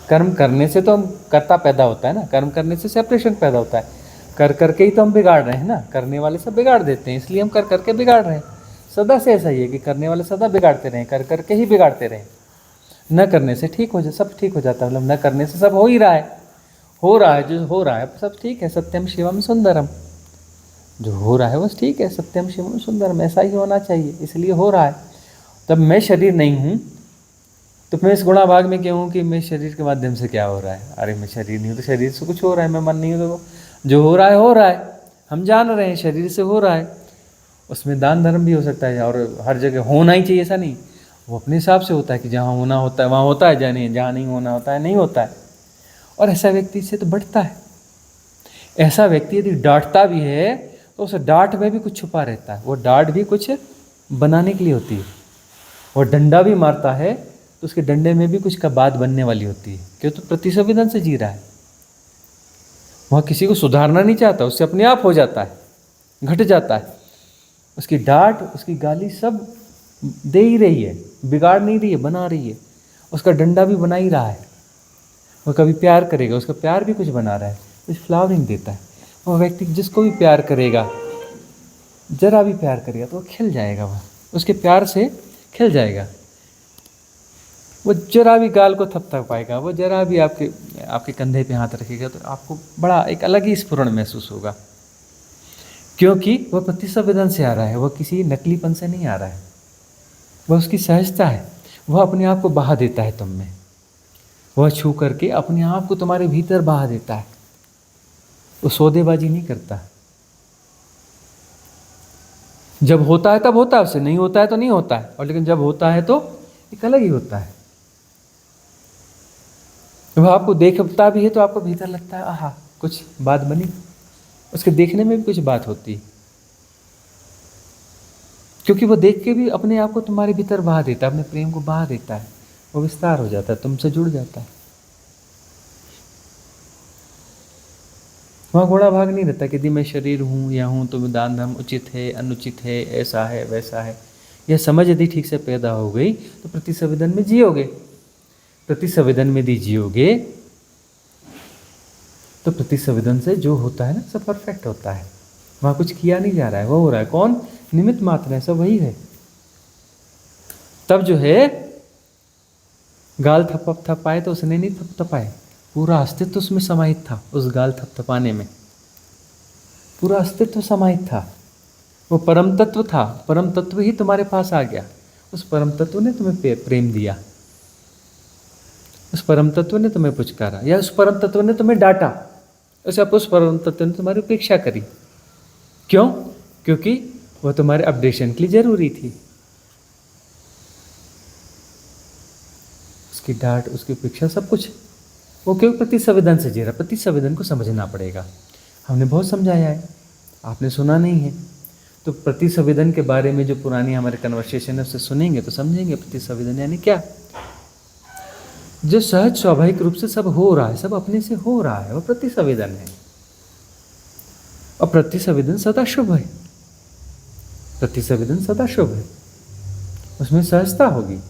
[SPEAKER 2] कर्म करने से तो हम कर्ता पैदा होता है ना, कर्म करने से सेपरेशन पैदा होता है। कर करके ही तो हम बिगाड़ रहे हैं ना, करने वाले सब बिगाड़ देते हैं, इसलिए हम कर करके बिगाड़ रहे हैं। सदा से ऐसा ही है कि करने वाले सदा बिगाड़ते रहें, कर करके ही बिगाड़ते रहें। न करने से ठीक हो जाए, सब ठीक हो जाता है, मतलब न करने से सब हो ही रहा है, जो हो रहा है सब ठीक है। सत्यम शिवम सुंदरम, जो हो रहा है बस ठीक है, सत्यम शिवम सुंदरम, ऐसा ही होना चाहिए, इसलिए हो रहा है। तब मैं शरीर नहीं हूँ तो मैं इस गुणाभाग में क्यों हूँ कि मैं शरीर के माध्यम से क्या हो रहा है। अरे मैं शरीर नहीं हूँ तो शरीर से कुछ हो रहा है, मैं मन नहीं हूँ तो जो हो रहा है, हम जान रहे हैं शरीर से हो रहा है। उसमें दान धर्म भी हो सकता है, और हर जगह होना ही चाहिए ऐसा नहीं, वो अपने हिसाब से होता है कि जहाँ होना होता है वहाँ होता है, जहाँ नहीं होना होता है नहीं होता है। और ऐसा व्यक्ति इससे तो बढ़ता है। ऐसा व्यक्ति यदि डांटता भी है तो उस डांट में भी कुछ छुपा रहता है, वो डांट भी कुछ बनाने के लिए होती है। वो डंडा भी मारता है तो उसके डंडे में भी कुछ का बात बनने वाली होती है, क्यों तो प्रतिसंवेदन से जी रहा है। वह किसी को सुधारना नहीं चाहता, उससे अपने आप हो जाता है, घट जाता है। उसकी डांट, उसकी गाली सब दे ही रही है, बिगाड़ नहीं रही है, बना रही है। उसका डंडा भी बना ही रहा है। वह कभी प्यार करेगा, उसका प्यार भी कुछ बना रहा है, कुछ फ्लावरिंग देता है। वह व्यक्ति जिसको भी प्यार करेगा, जरा भी प्यार करेगा तो वह खिल जाएगा, वह उसके प्यार से खिल जाएगा। वो जरा भी गाल को थपथपाएगा, वो जरा भी आपके कंधे पे हाथ रखेगा तो आपको बड़ा एक अलग ही स्फुरण महसूस होगा, क्योंकि वह प्रतिसंवेदन से आ रहा है, वह किसी नकलीपन से नहीं आ रहा है, वह उसकी सहजता है। वह अपने आप को बहा देता है तुम में, वह छू करके अपने आप को तुम्हारे भीतर बहा देता है। वो सौदेबाजी नहीं करता। जब होता है तब होता है, उससे नहीं होता है तो नहीं होता है, और लेकिन जब होता है तो एक अलग ही होता है। वह आपको देखता भी है तो आपको भीतर लगता है आहा कुछ बात बनी, उसके देखने में भी कुछ बात होती है, क्योंकि वो देख के भी अपने आप को तुम्हारे भीतर बहा देता है, अपने प्रेम को बहा देता है, वो विस्तार हो जाता है, तुमसे जुड़ जाता है। वहाँ घोड़ा भाग नहीं रहता कि यदि मैं शरीर हूँ या हूँ तो दान धर्म उचित है अनुचित है, ऐसा है वैसा है। यह समझ यदि ठीक से पैदा हो गई तो प्रतिसंवेदन में जियोगे। प्रतिसंवेदन में यदि जियोगे तो प्रतिसंवेदन से जो होता है ना सब परफेक्ट होता है। वहाँ कुछ किया नहीं जा रहा है, वो हो रहा है, कौन निमित्त मात्र है, सब वही है। तब जो है गाल थपाए तो उसने नहीं थपथपाए, पूरा अस्तित्व उसमें समाहित था, उस गाल थपथपाने में पूरा अस्तित्व समाहित था। वो परम तत्व था, परम तत्व ही तुम्हारे पास आ गया। उस परम तत्व ने तुम्हें प्रेम दिया, उस परम तत्व ने तुम्हें पुचकारा, या उस परम तत्व ने तुम्हें डांटा, उस परम तत्व ने तुम्हारी उपेक्षा करी। क्यों? क्योंकि वह तुम्हारे अपडेशन के लिए जरूरी थी। उसकी डांट, उसकी उपेक्षा, सब कुछ वो क्यों प्रतिसंवेदन से जी रहा। प्रतिसंवेदन को समझना पड़ेगा। हमने बहुत समझाया है, आपने सुना नहीं है, तो प्रतिसंवेदन के बारे में जो पुरानी हमारे कन्वर्सेशन है उससे सुनेंगे तो समझेंगे प्रतिसंवेदन यानी क्या। जो सहज स्वाभाविक रूप से सब हो रहा है, सब अपने से हो रहा है, वो प्रतिसंवेदन है। और प्रतिसंवेदन सदा शुभ है, प्रतिसंवेदन सदा शुभ है, उसमें सहजता होगी,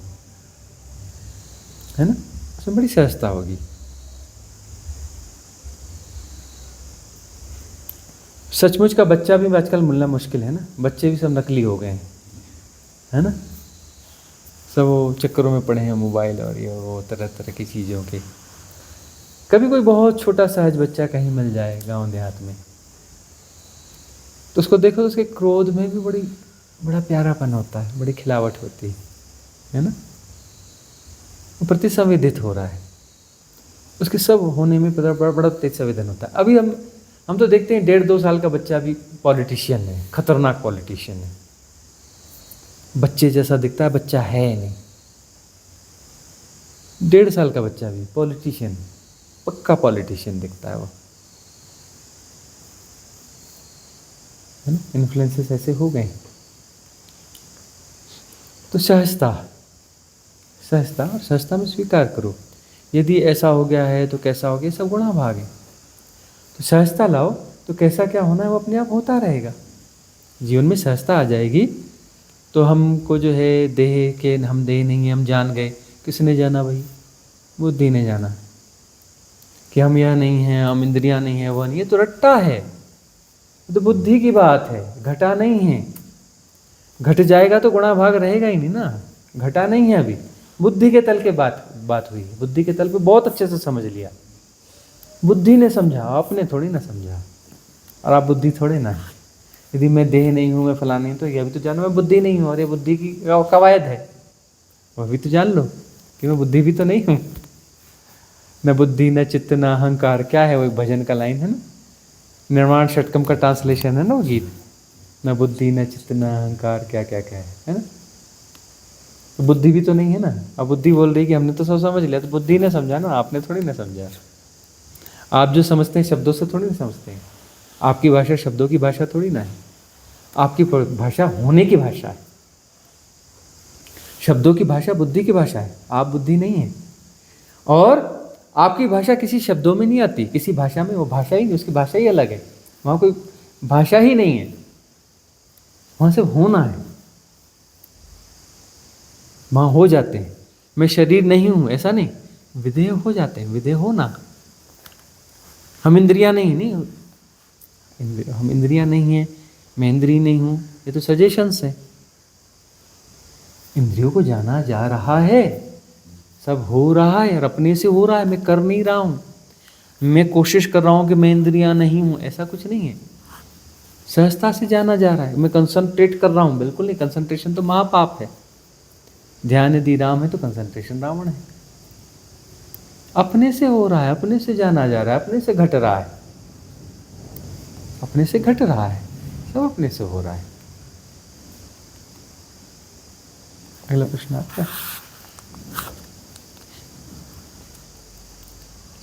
[SPEAKER 2] है ना, उसमें बड़ी सहजता होगी। सचमुच का बच्चा भी आजकल मिलना मुश्किल है ना, बच्चे भी सब नकली हो गए हैं, है ना। सब वो चक्करों में पड़े हैं, मोबाइल और ये वो तरह तरह की चीज़ों के। कभी कोई बहुत छोटा सहज बच्चा कहीं मिल जाए गांव देहात में, तो उसको देखो तो उसके क्रोध में भी बड़ा प्यारापन होता है, बड़ी खिलावट होती है ना। वो प्रतिसंवेदित हो रहा है, उसके सब होने में बड़ा तेज संवेदन होता है। अभी हम तो देखते हैं 1.5-2 साल का बच्चा भी पॉलिटिशियन है, खतरनाक पॉलिटिशियन है, बच्चे जैसा दिखता है, बच्चा है नहीं। 1.5 साल का बच्चा भी पॉलिटिशियन, पक्का पॉलिटिशियन दिखता है वो, है ना। इन्फ्लुएंसेस ऐसे हो गए। तो सहजता और सहजता में स्वीकार करो, यदि ऐसा हो गया है तो कैसा हो गया, सब गुणा भाग है। तो सहजता लाओ तो कैसा क्या होना है वो अपने आप होता रहेगा। जीवन में सहजता आ जाएगी तो हमको जो है देह के, हम देह नहीं है, हम जान गए। किसने जाना भाई? बुद्धि ने जाना कि हम यह नहीं हैं, हम इंद्रियां नहीं है, वह नहीं है, तो रट्टा है, तो बुद्धि की बात है, घटा नहीं है। घट जाएगा तो गुणा भाग रहेगा ही नहीं ना, घटा नहीं है। अभी बुद्धि के तल के बात हुई है, बुद्धि के तल पे बहुत अच्छे से समझ लिया। बुद्धि ने समझा, आपने थोड़ी ना समझा, और आप बुद्धि थोड़े ना है। यदि मैं देह नहीं हूँ, मैं फला नहीं, तो ये अभी तो जानो मैं बुद्धि नहीं हूँ, और ये बुद्धि की कवायद है, वह भी तो जान लो कि मैं बुद्धि भी तो नहीं हूँ। न बुद्धि न चित्त न अहंकार, क्या है वो, एक भजन का लाइन है ना, निर्माण षटकम का ट्रांसलेशन है ना वो गीत। न बुद्धि न चित्त न अहंकार, क्या क्या क्या है ना। तो बुद्धि भी तो नहीं है ना। अब बुद्धि बोल रही कि हमने तो सब समझ लिया, तो बुद्धि ने समझा ना, आपने थोड़ी ना समझा। आप जो समझते हैं शब्दों से थोड़ी ना समझते हैं, आपकी भाषा शब्दों की भाषा थोड़ी ना है, आपकी भाषा होने की भाषा है। शब्दों की भाषा बुद्धि की भाषा है, आप बुद्धि नहीं है। और आपकी भाषा किसी शब्दों में नहीं आती, किसी भाषा में, वो भाषा ही, उसकी भाषा ही अलग है, वहाँ कोई भाषा ही नहीं है, वहाँ से होना है, वहाँ हो जाते हैं। मैं शरीर नहीं हूँ ऐसा नहीं, विधेय हो जाते हैं, विधेय होना। हम इंद्रियां नहीं, हम इंद्रियां नहीं हैं, मैं इंद्रिय नहीं हूँ, ये तो सजेशंस है। इंद्रियों को जाना जा रहा है, सब हो रहा है और अपने से हो रहा है, मैं कर नहीं रहा हूँ, मैं कोशिश कर रहा हूँ कि मैं इंद्रियां नहीं हूँ, ऐसा कुछ नहीं है। सहजता से जाना जा रहा है, मैं कंसंट्रेट कर रहा हूँ, बिल्कुल नहीं। कंसंट्रेशन तो महापाप है। ध्यान यदि राम है तो कंसंट्रेशन रावण है। अपने से हो रहा है, अपने से जाना जा रहा है, अपने से घट रहा है, अपने से घट रहा है, सब अपने से हो रहा है। अगला प्रश्न आपका।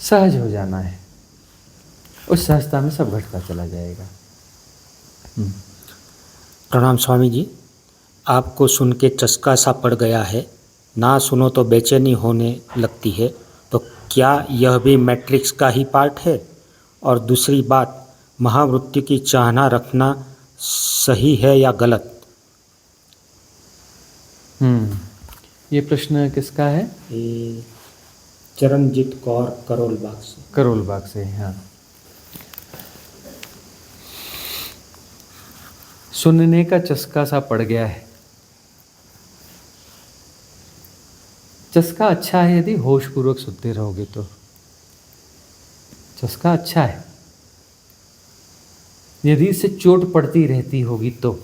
[SPEAKER 2] सहज हो जाना है, उस सहजता में सब घटता चला जाएगा।
[SPEAKER 4] प्रणाम स्वामी जी, आपको सुन के चस्का सा पड़ गया है, ना सुनो तो बेचैनी होने लगती है, तो क्या यह भी मैट्रिक्स का ही पार्ट है? और दूसरी बात, महामृत्यु की चाहना रखना सही है या गलत?
[SPEAKER 2] ये प्रश्न किसका है?
[SPEAKER 4] ये चरणजीत कौर करोल बाग से।
[SPEAKER 2] करोल बाग से, हाँ। सुनने का चस्का सा पड़ गया है। चस्का अच्छा है यदि होशपूर्वक सुनते रहोगे तो, चस्का अच्छा है। यदि इससे चोट पड़ती रहती होगी तो,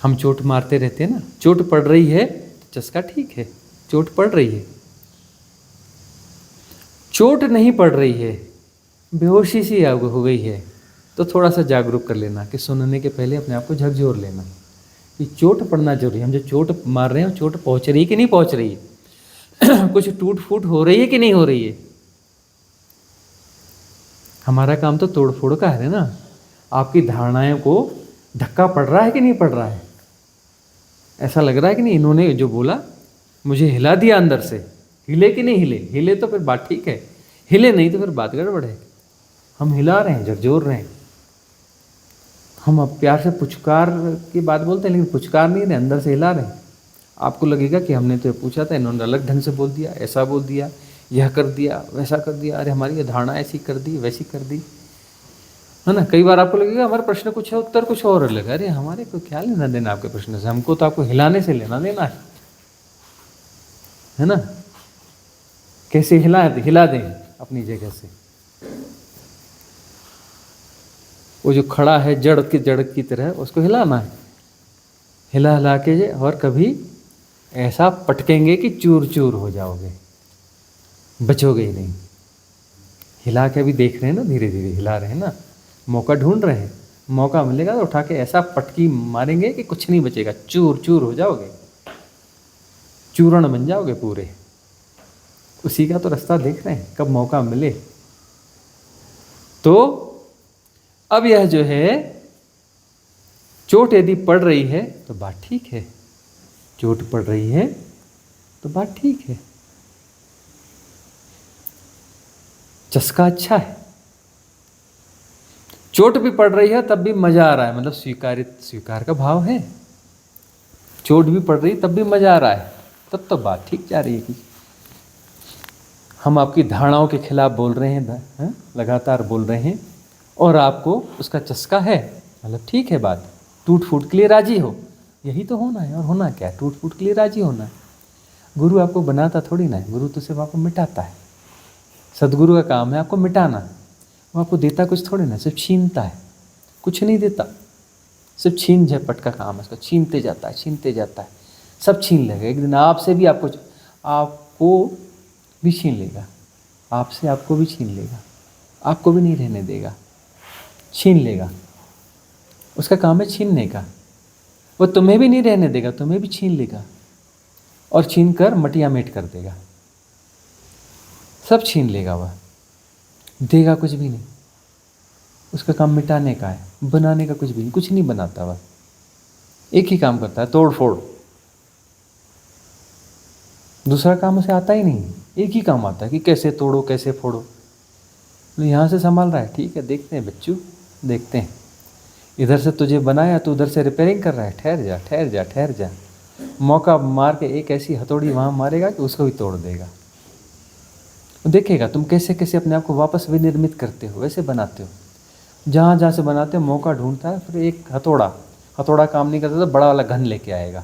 [SPEAKER 2] हम चोट मारते रहते हैं ना, चोट पड़ रही है तो चस्का ठीक है, चोट पड़ रही है। चोट नहीं पड़ रही है, बेहोशी सी हो गई है, तो थोड़ा सा जागरूक कर लेना कि सुनने के पहले अपने आप को झकझोर लेना कि चोट पड़ना जरूरी है। हम जो चोट मार रहे हैं, चोट पहुंच रही है कि नहीं पहुंच रही है, कुछ टूट फूट हो रही है कि नहीं हो रही है। हमारा काम तो तोड़ फोड़ का है ना। आपकी धारणाओं को धक्का पड़ रहा है कि नहीं पड़ रहा है, ऐसा लग रहा है कि नहीं, इन्होंने जो बोला मुझे हिला दिया अंदर से, हिले कि नहीं हिले? हिले तो फिर बात ठीक है, हिले नहीं तो फिर बात गड़बड़ है। हम हिला रहे हैं, झकझोर रहे हैं, हम अब प्यार से पुचकार की बात बोलते हैं, लेकिन पुचकार नहीं रहे, अंदर से हिला रहे हैं। आपको लगेगा कि हमने तो ये पूछा था, इन्होंने अलग ढंग से बोल दिया, ऐसा बोल दिया, यह कर दिया, वैसा कर दिया, अरे हमारी ये धारणा ऐसी कर दी, वैसी कर दी, है ना। कई बार आपको लगेगा हमारा प्रश्न कुछ है, उत्तर कुछ और अलग है। अरे हमारे को क्या लेना देना आपके प्रश्न से, हमको तो आपको हिलाने से लेना देना है ना। कैसे हिला दें अपनी जगह से। वो जो खड़ा है जड़ की तरह, उसको हिलाना है, हिला हिला के, और कभी ऐसा पटकेंगे कि चूर चूर हो जाओगे, बचोगे ही नहीं। हिला के अभी देख रहे हैं ना, धीरे धीरे हिला रहे हैं ना, मौका ढूंढ रहे हैं, मौका मिलेगा तो उठा के ऐसा पटकी मारेंगे कि कुछ नहीं बचेगा, चूर चूर हो जाओगे, चूर्ण बन जाओगे पूरे। उसी का तो रास्ता देख रहे हैं, कब मौका मिले। तो अब यह जो है चोट यदि पड़ रही है तो बात ठीक है, चोट पड़ रही है तो बात ठीक है, चस्का अच्छा है। चोट भी पड़ रही है तब भी मजा आ रहा है, मतलब स्वीकार का भाव है। चोट भी पड़ रही तब भी मजा आ रहा है, तब तो बात ठीक जा रही है कि हम आपकी धारणाओं के खिलाफ बोल रहे हैं, लगातार बोल रहे हैं, और आपको उसका चस्का है, मतलब ठीक है बात। टूट फूट के लिए राजी हो, यही तो होना है। और होना क्या है? टूट फूट के लिए राजी होना है। गुरु आपको बनाता थोड़ी ना है, गुरु तो सिर्फ आपको मिटाता है। सदगुरु का काम है आपको मिटाना, वो आपको देता कुछ थोड़ी ना, सिर्फ छीनता है, कुछ नहीं देता, सिर्फ छीन झपट का काम है उसका, छीनते जाता है, छीनते जाता है, सब छीन लेगा। एक दिन आपसे भी आपको भी छीन लेगा, आपसे आपको भी छीन लेगा, आपको भी नहीं रहने देगा, छीन लेगा। उसका काम है छीनने का। वो तुम्हें भी नहीं रहने देगा, तुम्हें भी छीन लेगा, और छीन कर मटिया मेट कर देगा, सब छीन लेगा। वह देगा कुछ भी नहीं, उसका काम मिटाने का है, बनाने का कुछ भी नहीं, कुछ नहीं बनाता। वह एक ही काम करता है, तोड़ फोड़। दूसरा काम उसे आता ही नहीं, एक ही काम आता है कि कैसे तोड़ो कैसे फोड़ो। यहाँ से संभाल रहा है, ठीक है, देखते हैं बच्चू, देखते हैं। इधर से तुझे बनाया तो उधर से रिपेयरिंग कर रहा है, ठहर जा ठहर जा ठहर जा। मौका मार के एक ऐसी हथौड़ी वहाँ मारेगा कि उसको भी तोड़ देगा। देखेगा तुम कैसे कैसे अपने आप को वापस विनिर्मित करते हो, वैसे बनाते हो। जहाँ जहाँ से बनाते हो मौका ढूंढता है, फिर एक हथौड़ा काम नहीं करता तो बड़ा वाला घन लेके आएगा,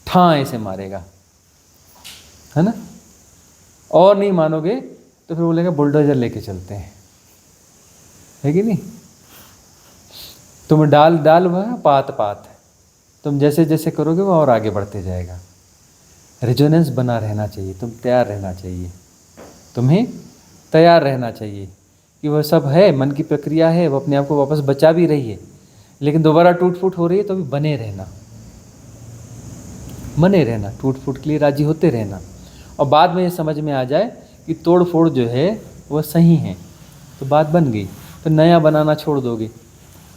[SPEAKER 2] ठां ऐसे मारेगा, है ना। और नहीं मानोगे तो फिर बोलेगा बुलडोजर लेके चलते हैं, है कि नहीं। तुम डाल वह पात, तुम जैसे जैसे करोगे वो और आगे बढ़ते जाएगा। रेजोनेंस बना रहना चाहिए, तुम तैयार रहना चाहिए, तुम्हें तैयार रहना चाहिए कि वह सब है, मन की प्रक्रिया है, वो अपने आप को वापस बचा भी रही है, लेकिन दोबारा टूट फूट हो रही है तो भी बने रहना, टूट फूट के लिए राजी होते रहना। और बाद में ये समझ में आ जाए कि तोड़ फोड़ जो है वह सही है, तो बात बन गई। तो नया बनाना छोड़ दोगे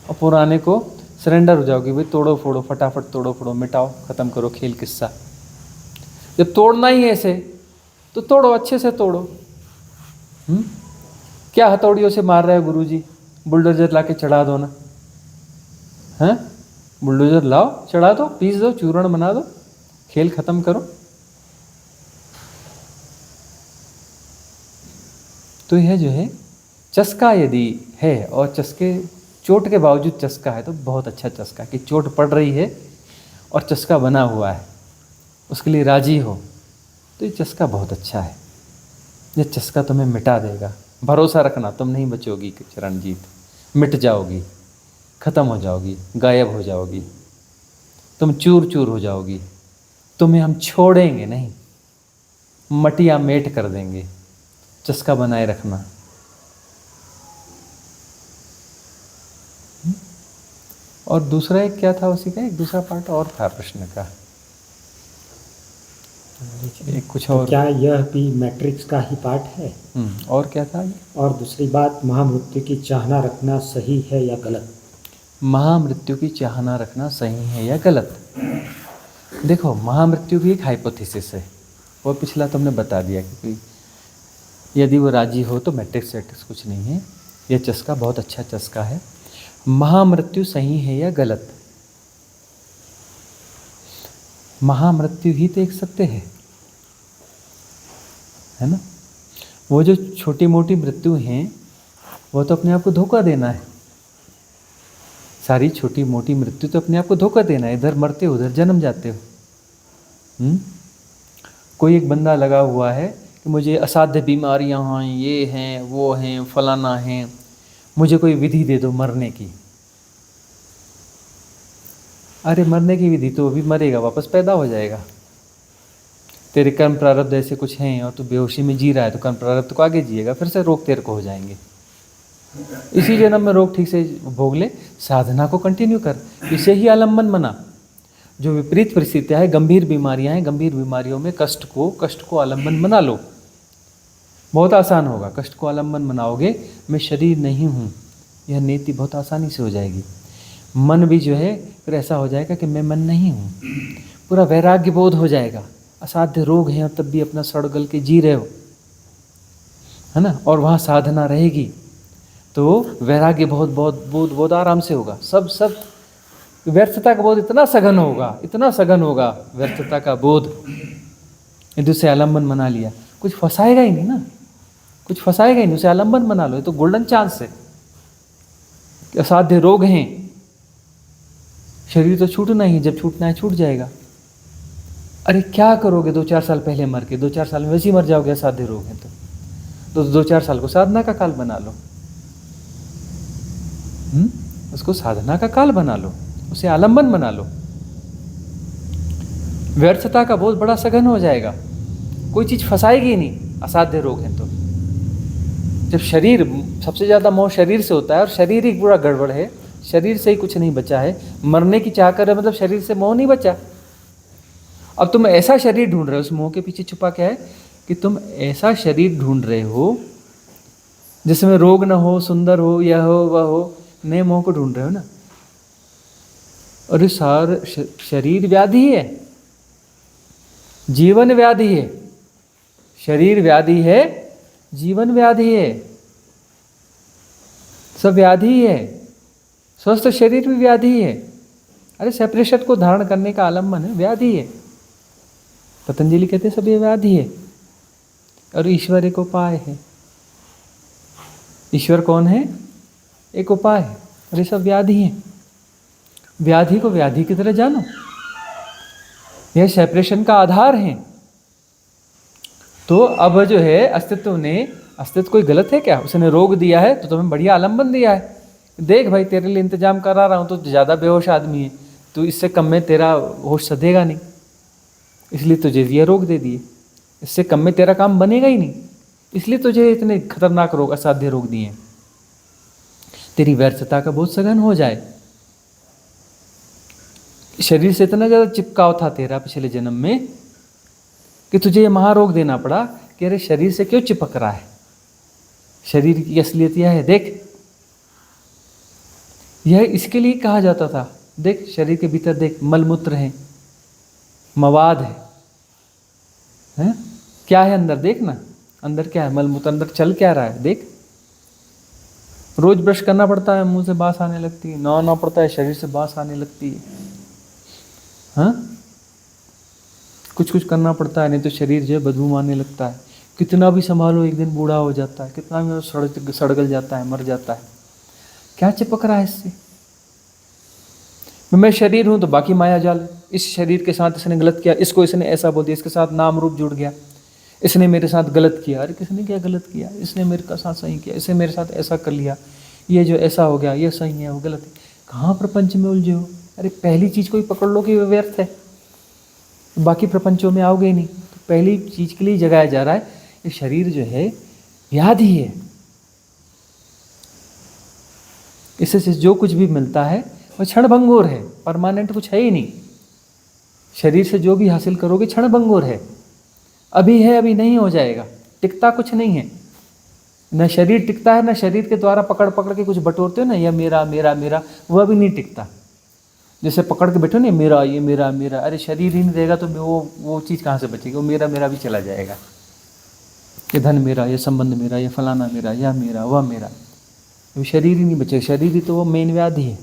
[SPEAKER 2] और पुराने को सरेंडर हो जाओगे। भाई तोड़ो फोड़ो, फटाफट तोड़ो फोड़ो, मिटाओ, ख़त्म करो खेल किस्सा। जब तोड़ना ही है ऐसे तो तोड़ो, अच्छे से तोड़ो। क्या हथौड़ियों से मार रहे हो गुरुजी? बुलडोजर ला के चढ़ा दो ना, हैं? बुलडोजर लाओ, चढ़ा दो, पीस दो, चूर्ण बना दो, खेल ख़त्म करो। तो यह जो है चस्का यदि है, और चोट के बावजूद चस्का है, तो बहुत अच्छा चस्का कि चोट पड़ रही है और चस्का बना हुआ है, उसके लिए राजी हो, तो ये चस्का बहुत अच्छा है। ये चस्का तुम्हें मिटा देगा। भरोसा रखना, तुम नहीं बचोगी चरणजीत, मिट जाओगी, ख़त्म हो जाओगी, गायब हो जाओगी, तुम चूर चूर हो जाओगी। तुम्हें हम छोड़ेंगे नहीं, मटिया मेट कर देंगे। चस्का बनाए रखना। और दूसरा एक क्या था उसी का, एक दूसरा पार्ट और था प्रश्न का, एक कुछ और।
[SPEAKER 4] तो क्या यह भी मैट्रिक्स का ही पार्ट है?
[SPEAKER 2] और क्या था?
[SPEAKER 4] और दूसरी बात, महामृत्यु की चाहना रखना सही है या गलत?
[SPEAKER 2] महामृत्यु की चाहना रखना सही है या गलत? देखो, महामृत्यु भी एक हाइपोथेसिस है, वो पिछला तुमने बता दिया कि यदि वो राजी हो तो मैट्रिक्स वैट्रिक्स कुछ नहीं है, यह चस्का बहुत अच्छा चस्का है। महामृत्यु सही है या गलत? महामृत्यु ही देख सकते हैं, है ना। वो जो छोटी मोटी मृत्यु हैं वो तो अपने आप को धोखा देना है। सारी छोटी मोटी मृत्यु तो अपने आप को धोखा देना है, इधर मरते हो उधर जन्म जाते हो। कोई एक बंदा लगा हुआ है कि मुझे असाध्य बीमारियां हैं, ये हैं वो हैं फलाना हैं, मुझे कोई विधि दे दो मरने की। अरे मरने की विधि तो अभी मरेगा, वापस पैदा हो जाएगा। तेरे कर्म प्रारब्ध ऐसे कुछ हैं और तू बेहोशी में जी रहा है तो कर्म प्रारब्ध को आगे जिएगा, फिर से रोग तेरे को हो जाएंगे। इसी जन्म में रोग ठीक से भोग ले, साधना को कंटिन्यू कर, इसे ही आलम्बन बना। जो विपरीत परिस्थितियाँ हैं, गंभीर बीमारियाँ हैं, गंभीर बीमारियों में कष्ट को आलम्बन बना लो। बहुत आसान होगा। कष्ट को आलम्बन बनाओगे, मैं शरीर नहीं हूँ, यह नीति बहुत आसानी से हो जाएगी। मन भी जो है फिर ऐसा हो जाएगा कि मैं मन नहीं हूँ, पूरा वैराग्य बोध हो जाएगा। असाध्य रोग हैं और तब भी अपना सड़ गल के जी रहे हो, है ना। और वहाँ साधना रहेगी तो वैराग्य बहुत आराम से होगा। सब व्यर्थता का बोध इतना सघन होगा व्यर्थता का बोध। यदि उसे आलम्बन बना लिया, कुछ फंसाएगा ही नहीं ना, कुछ फंसाएगा ही नहीं, उसे आलम्बन बना लो। ये तो गोल्डन चांस है। असाध्य रोग हैं, शरीर तो छूटना ही, जब छूटना है छूट जाएगा। अरे क्या करोगे 2-4 साल पहले मर के, 2-4 साल में वैसे ही मर जाओगे। असाध्य रोग है तो 2-4 साल को साधना का काल बना लो। उसको साधना का काल बना लो, उसे आलम्बन बना लो। व्यर्थता का बोध बड़ा सघन हो जाएगा, कोई चीज फंसाएगी ही नहीं। असाध्य रोग है तो जब शरीर, सबसे ज्यादा मोह शरीर से होता है और शरीर ही पूरा गड़बड़ है, शरीर से ही कुछ नहीं बचा है। मरने की चाह कर मतलब शरीर से मोह नहीं बचा। अब तुम ऐसा शरीर ढूंढ रहे हो, उस मोह के पीछे छुपा क्या है कि तुम ऐसा शरीर ढूंढ रहे हो जिसमें रोग न हो, सुंदर हो, यह हो वह हो, नए मोह को ढूंढ रहे हो ना। और ये सार शरीर व्याधि है, जीवन व्याधि है। शरीर व्याधि है, जीवन व्याधि है, सब व्याधि है। स्वस्थ शरीर भी व्याधि है। अरे सेपरेशन को धारण करने का आलम्बन है, व्याधि है। पतंजलि कहते हैं सब ये व्याधि है और ईश्वर एक उपाय है। ईश्वर कौन है? एक उपाय है और ये सब व्याधि है। व्याधि को व्याधि की तरह जानो, यह सेपरेशन का आधार है। तो अब जो है अस्तित्व कोई गलत है क्या? उसने रोग दिया है तो तुम्हें बढ़िया आलम्बन दिया है। देख भाई तेरे लिए इंतजाम करा रहा हूँ, तो ज़्यादा बेहोश आदमी है, तो इससे कम में तेरा होश सधेगा नहीं, इसलिए तुझे ये रोग दे दिए। इससे कम में तेरा काम बनेगा ही नहीं, इसलिए तुझे इतने खतरनाक रोग, असाध्य रोग दिए। तेरी व्यर्थता का बहुत सघन हो जाए। शरीर से इतना ज़्यादा चिपकाव था तेरा पिछले जन्म में कि तुझे ये महारोग देना पड़ा कि अरे शरीर से क्यों चिपक रहा है। शरीर की असलियत यह है, देख, यह इसके लिए कहा जाता था। देख शरीर के भीतर देख, मलमूत्र है, मवाद है? क्या है अंदर? देख ना अंदर क्या है, मलमूत्र अंदर चल क्या रहा है, देख। रोज ब्रश करना पड़ता है, मुंह से बास आने लगती है, नहाना पड़ता है, शरीर से बास आने लगती है। हाँ, कुछ कुछ करना पड़ता है, नहीं तो शरीर जो है बदबू मारने लगता है। कितना भी संभालो एक दिन बूढ़ा हो जाता है, कितना भी सड़गल जाता है, मर जाता है। क्या चिपक रहा है इससे? मैं शरीर हूं तो बाकी माया जाल, इस शरीर के साथ इसने गलत किया, इसको इसने ऐसा बोल दिया, इसके साथ नाम रूप जुड़ गया, इसने मेरे साथ गलत किया। अरे किसने क्या गलत किया? इसने मेरे साथ सही किया, इसने मेरे साथ ऐसा कर लिया, ये जो ऐसा हो गया ये सही है वो गलत है। कहाँ प्रपंच में उलझे हो? अरे पहली चीज को ही पकड़ लो कि वो व्यर्थ है, तो बाकी प्रपंचों में आओगे ही नहीं। तो पहली चीज के लिए जगाया जा रहा है, ये शरीर जो है व्याधि है, इससे जो कुछ भी मिलता है वो क्षणभंगुर है, परमानेंट कुछ है ही नहीं। शरीर से जो भी हासिल करोगे क्षणभंगुर है, अभी है अभी नहीं हो जाएगा, टिकता कुछ नहीं है। न शरीर टिकता है, न शरीर के द्वारा पकड़ पकड़ के कुछ बटोरते हो ना, यह मेरा मेरा मेरा, वह भी नहीं टिकता। जैसे पकड़ के बैठो ना, मेरा ये मेरा मेरा, अरे शरीर ही नहीं देगा तो वो चीज़ कहाँ से बचेगी? वो मेरा मेरा भी चला जाएगा। ये धन मेरा, ये संबंध मेरा, ये फलाना मेरा, यह मेरा, वह मेरा, वो शरीर ही नहीं बचेगा। शरीर ही तो वो मेन व्याधि है।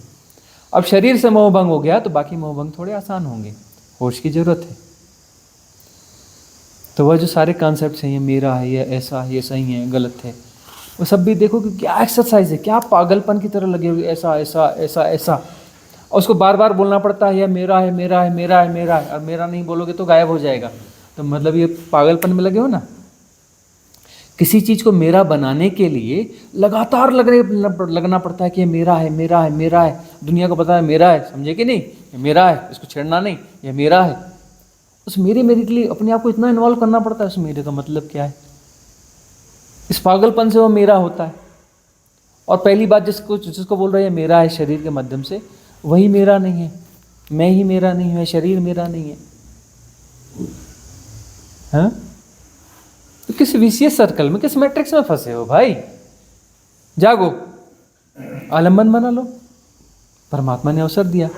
[SPEAKER 2] अब शरीर से मोहभंग हो गया तो बाकी मोहभंग थोड़े आसान होंगे, होश की ज़रूरत है। तो वह जो सारे कॉन्सेप्ट्स हैं, ये मेरा है, ये ऐसा है, ये सही है, गलत है, वो सब भी देखो कि क्या एक्सरसाइज है, क्या पागलपन की तरह लगे हुए, ऐसा ऐसा ऐसा ऐसा, और उसको बार बार बोलना पड़ता है, ये मेरा है, मेरा है, मेरा है, मेरा है, और मेरा नहीं बोलोगे तो गायब हो जाएगा। तो मतलब ये पागलपन में लगे हो ना। किसी चीज़ को मेरा बनाने के लिए लगातार लगना पड़ता है कि ये मेरा है, मेरा है, मेरा है, दुनिया को पता है मेरा है, समझे कि नहीं, ये मेरा है, इसको छेड़ना नहीं, ये मेरा है। उस मेरे के लिए अपने आप को इतना इन्वॉल्व करना पड़ता है। उस मेरे का मतलब क्या है? इस पागलपन से वो मेरा होता है। और पहली बात जिसको बोल रहे हैं मेरा है शरीर के माध्यम से, वही मेरा नहीं है, मैं ही मेरा नहीं है, शरीर मेरा नहीं है। हाँ, तो किस विशेष सर्कल में, किस मैट्रिक्स में फंसे हो भाई? जागो, आलम्बन बना लो। परमात्मा ने अवसर दिया,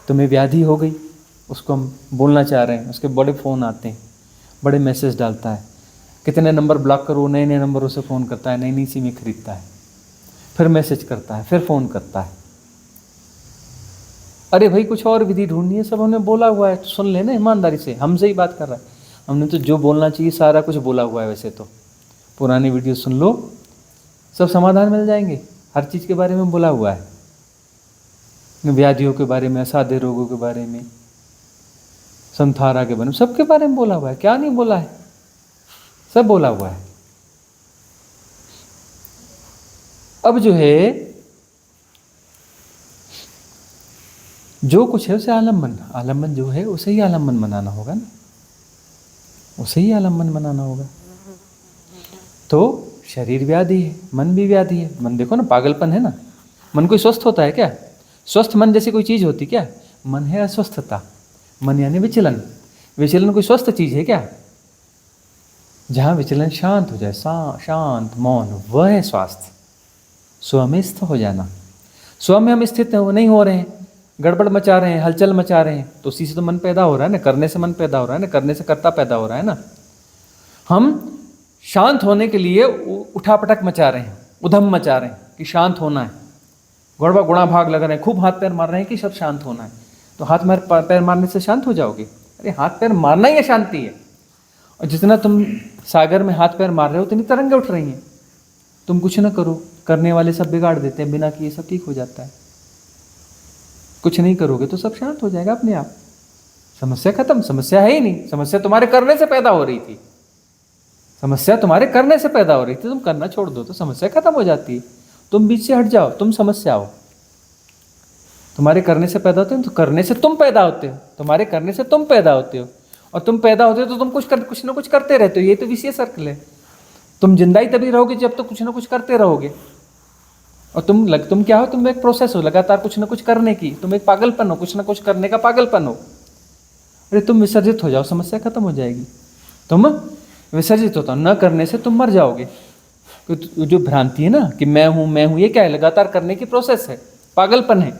[SPEAKER 2] तुम्हें व्याधि हो गई, उसको हम बोलना चाह रहे हैं, उसके बड़े फ़ोन आते हैं, बड़े मैसेज डालता है, कितने नंबर ब्लॉक करो, नए नए नंबरों से फ़ोन करता है, नई नई सिमें खरीदता है, फिर मैसेज करता है, फिर फ़ोन करता है। अरे भाई कुछ और विधि ढूंढनी है, सब हमने बोला हुआ है, तो सुन लेना ईमानदारी से, हमसे ही बात कर रहा है। हमने तो जो बोलना चाहिए सारा कुछ बोला हुआ है। वैसे तो पुरानी वीडियो सुन लो, सब समाधान मिल जाएंगे, हर चीज़ के बारे में बोला हुआ है, व्याधियों के बारे में, असाध्य रोगों के बारे में, संथारा के बारे में, सबके बारे में बोला हुआ है। क्या नहीं बोला है, सब बोला हुआ है। अब जो है जो कुछ है उसे आलम्बन जो है उसे ही आलम्बन बनाना होगा ना, उसे ही आलम्बन बनाना होगा। तो शरीर व्याधि है, मन भी व्याधि है। मन देखो ना, पागलपन है ना। मन कोई स्वस्थ होता है क्या? स्वस्थ मन जैसी कोई चीज़ होती क्या? मन है अस्वस्थता। मन यानी विचलन। विचलन कोई स्वस्थ चीज़ है क्या? जहाँ विचलन शांत हो जाए, शांत मौन, वह है स्वास्थ्य। स्व में स्थित हो जाना। स्व में हम स्थित नहीं हो रहे हैं, गड़बड़ मचा रहे हैं, हलचल मचा रहे हैं, तो उसी से तो मन पैदा हो रहा है ना, करने से मन पैदा हो रहा है ना, करने से कर्ता पैदा हो रहा है ना। हम शांत होने के लिए उठापटक मचा रहे हैं, उधम मचा रहे हैं कि शांत होना है, गड़बड़ गुणा भाग लगा रहे हैं, खूब हाथ पैर मार रहे हैं कि सब शांत होना है। तो हाथ पैर मारने से शांत हो जाओगे? अरे हाथ पैर मारना ही शांति है। और जितना तुम सागर में हाथ पैर मार रहे हो उतनी तरंगें उठ रही हैं। तुम कुछ ना करो, करने वाले सब बिगाड़ देते हैं, बिना किए सब ठीक हो जाता है। कुछ नहीं करोगे तो सब शांत हो जाएगा अपने आप, समस्या खत्म। समस्या है ही नहीं, समस्या तुम्हारे करने से पैदा हो रही थी, समस्या तुम्हारे करने से पैदा हो रही थी। तुम करना छोड़ दो तो समस्या खत्म हो जाती है। तुम बीच से हट जाओ, तुम समस्या हो। तुम्हारे करने से पैदा होते हो तो करने से तुम पैदा होते हो, तुम्हारे करने से तुम पैदा होते हो, और तुम पैदा होते हो तो तुम कुछ ना कुछ करते रहते हो। ये तो विशेष सर्कल है। तुम जिंदा ही तभी रहोगे जब तो कुछ ना कुछ करते रहोगे। और तुम क्या हो? तुम एक प्रोसेस हो, लगातार कुछ ना कुछ करने की। तुम एक पागलपन हो, कुछ ना कुछ करने का पागलपन हो। अरे तुम विसर्जित हो जाओ, समस्या खत्म हो जाएगी। तुम विसर्जित होता न करने से तुम मर जाओगे। जो भ्रांति है ना कि मैं हूँ, ये क्या है? लगातार करने की प्रोसेस है, पागलपन है।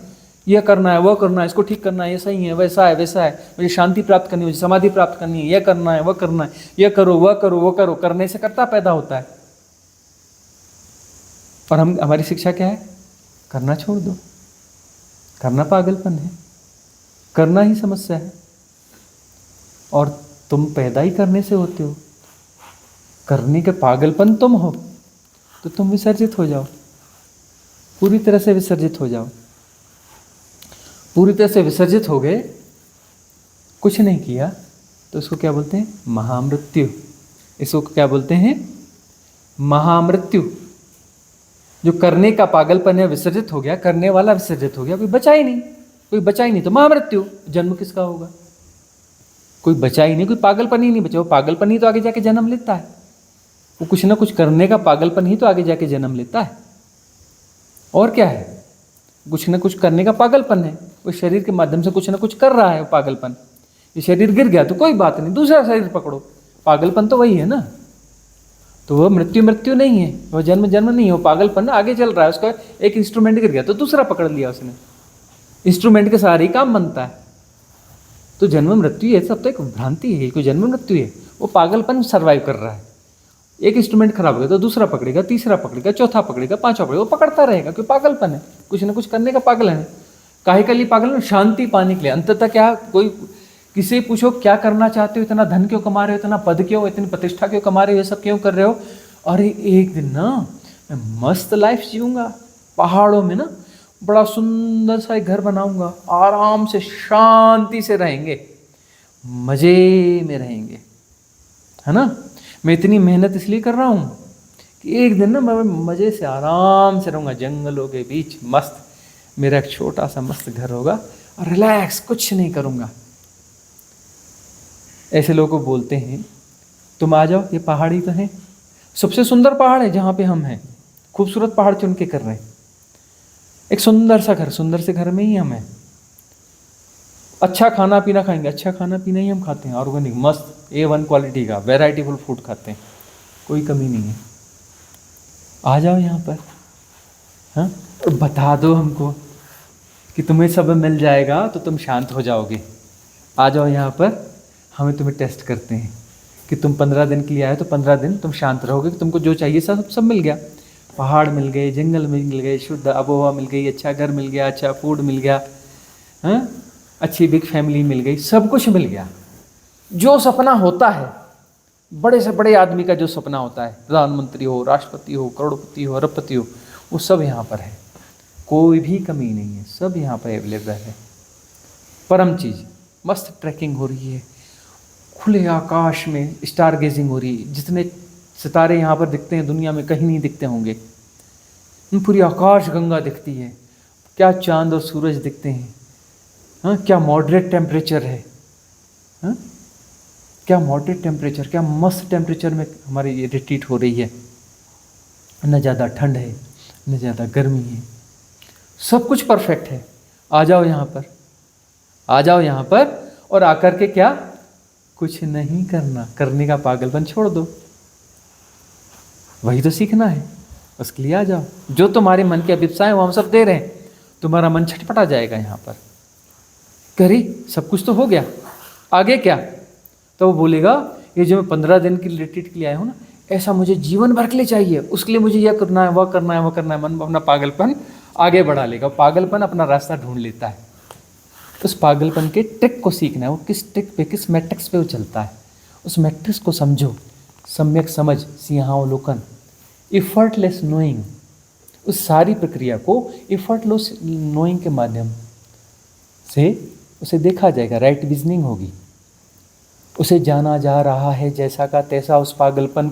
[SPEAKER 2] यह करना है, वह करना है, इसको ठीक करना है, ये सही है, वैसा है, वैसा है, मुझे शांति प्राप्त करनी है, मुझे समाधि प्राप्त करनी है, यह करना है, वह करना है, यह करो, वह करो, वो करो। करने से कर्ता पैदा होता है। और हमारी शिक्षा क्या है? करना छोड़ दो। करना पागलपन है, करना ही समस्या है। और तुम पैदा ही करने से होते हो। करने के पागलपन तुम हो, तो तुम विसर्जित हो जाओ, पूरी तरह से विसर्जित हो जाओ। पूरी तरह से विसर्जित हो गए, कुछ नहीं किया, तो इसको क्या बोलते हैं? महामृत्यु। इसको क्या बोलते हैं? महामृत्यु। जो करने का पागलपन है विसर्जित हो गया, करने वाला विसर्जित हो गया, कोई बचा ही नहीं, तो महामृत्यु। जन्म किसका होगा? कोई बचा ही नहीं, कोई पागलपन ही नहीं बचा। वो पागलपन ही तो आगे जाके जन्म लेता है। वो कुछ ना कुछ करने का पागलपन ही तो आगे जाके जन्म लेता है। और क्या है? कुछ ना कुछ करने का पागलपन है। वो शरीर के माध्यम से कुछ ना कुछ कर रहा है, वो पागलपन। ये शरीर गिर गया तो कोई बात नहीं, दूसरा शरीर पकड़ो। पागलपन तो वही है ना। तो वो मृत्यु नहीं है, वो जन्म नहीं है, वो पागलपन आगे चल रहा है। उसका एक इंस्ट्रूमेंट गिर गया तो दूसरा पकड़ लिया उसने। इंस्ट्रूमेंट के सहारे ही काम बनता है। तो जन्म मृत्यु ये सब तो एक भ्रांति है, कोई जन्म मृत्यु है। वो पागलपन सर्वाइव कर रहा है। एक इंस्ट्रूमेंट खराब हो गया तो दूसरा पकड़ेगा, तीसरा पकड़ेगा, चौथा पकड़ेगा, पांचवा पकड़ेगा, वो पकड़ता रहेगा, क्योंकि पागलपन है। कुछ ना कुछ करने का पागल है। काहे के लिए पागल है? शांति पाने के लिए। अंततः क्या, कोई किसी पूछो क्या करना चाहते हो, इतना धन क्यों कमा रहे हो, इतना पद क्यों, इतनी प्रतिष्ठा क्यों कमा रहे हो, ये सब क्यों कर रहे हो? अरे एक दिन ना मैं मस्त लाइफ जीऊंगा, पहाड़ों में ना बड़ा सुंदर सा एक घर बनाऊंगा, आराम से शांति से रहेंगे, मजे में रहेंगे, है ना। मैं इतनी मेहनत इसलिए कर रहा हूँ कि एक दिन ना मैं मजे से आराम से रहूँगा, जंगलों के बीच मस्त, मेरा एक छोटा सा मस्त घर होगा और रिलैक्स, कुछ नहीं करूँगा। ऐसे लोगों को बोलते हैं तुम आ जाओ, ये पहाड़ी तो है, सबसे सुंदर पहाड़ है जहाँ पे हम हैं, खूबसूरत पहाड़ चुन के कर रहे हैं, एक सुंदर सा घर, सुंदर से घर में ही हम हैं, अच्छा खाना पीना खाएंगे, अच्छा खाना पीना ही हम खाते हैं, ऑर्गेनिक मस्त A1 क्वालिटी का वेराइटीफुल फूड खाते हैं, कोई कमी नहीं है। आ जाओ यहाँ पर, हाँ, तो बता दो हमको कि तुम्हें सब मिल जाएगा तो तुम शांत हो जाओगे। आ जाओ यहाँ पर, हमें तुम्हें टेस्ट करते हैं कि तुम 15 दिन के लिए आए तो 15 दिन तुम शांत रहोगे, कि तुमको जो चाहिए सब मिल गया, पहाड़ मिल गए, जंगल मिल गए, शुद्ध आबोहवा मिल गई, अच्छा घर मिल गया, अच्छा फूड मिल गया, हाँ, अच्छी बिग फैमिली मिल गई, सब कुछ मिल गया। जो सपना होता है, बड़े से बड़े आदमी का जो सपना होता है, प्रधानमंत्री हो, राष्ट्रपति हो, करोड़पति हो, अरबपति हो, वो सब यहाँ पर है, कोई भी कमी नहीं है, सब यहाँ पर अवेलेबल है। परम चीज़, मस्त ट्रैकिंग हो रही है, खुले आकाश में स्टार गेजिंग हो रही है, जितने सितारे यहाँ पर दिखते हैं दुनिया में कहीं नहीं दिखते होंगे, पूरी आकाश गंगा दिखती है, क्या चांद और सूरज दिखते हैं, हाँ, क्या मॉडरेट टेम्परेचर है, हाँ, क्या मॉडरेट टेम्परेचर, क्या मस्त टेम्परेचर में हमारी ये रिट्रीट हो रही है, न ज़्यादा ठंड है न ज़्यादा गर्मी है, सब कुछ परफेक्ट है। आ जाओ यहाँ पर, आ जाओ यहाँ पर, और आकर के क्या, कुछ नहीं करना, करने का पागलपन छोड़ दो, वही तो सीखना है, उसके लिए आ जाओ। जो तुम्हारे मन की अभिप्साएं वो हम सब दे रहे हैं, तुम्हारा मन छटपटा जाएगा यहाँ पर, करी सब कुछ तो हो गया, आगे क्या? तो वो बोलेगा ये जो मैं 15 दिन की रिट्रीट के लिए आया हूँ ना, ऐसा मुझे जीवन भर के लिए चाहिए, उसके लिए मुझे यह करना है, वह करना है, वह करना है, मन अपना पागलपन आगे बढ़ा लेगा, पागलपन अपना रास्ता ढूंढ लेता है। उस पागलपन के ट्रिक को सीखना है, वो किस ट्रिक पे, किस मैट्रिक्स पे वो चलता है, उस मैट्रिक्स को समझो, सम्यक समझ, सिंहावलोकन, इफर्टलेस नोइंग, उस सारी प्रक्रिया को इफर्टलेस नोइंग के माध्यम से उसे देखा जाएगा, राइट विजनिंग होगी, उसे जाना जा रहा है जैसा का तैसा, उस पागलपन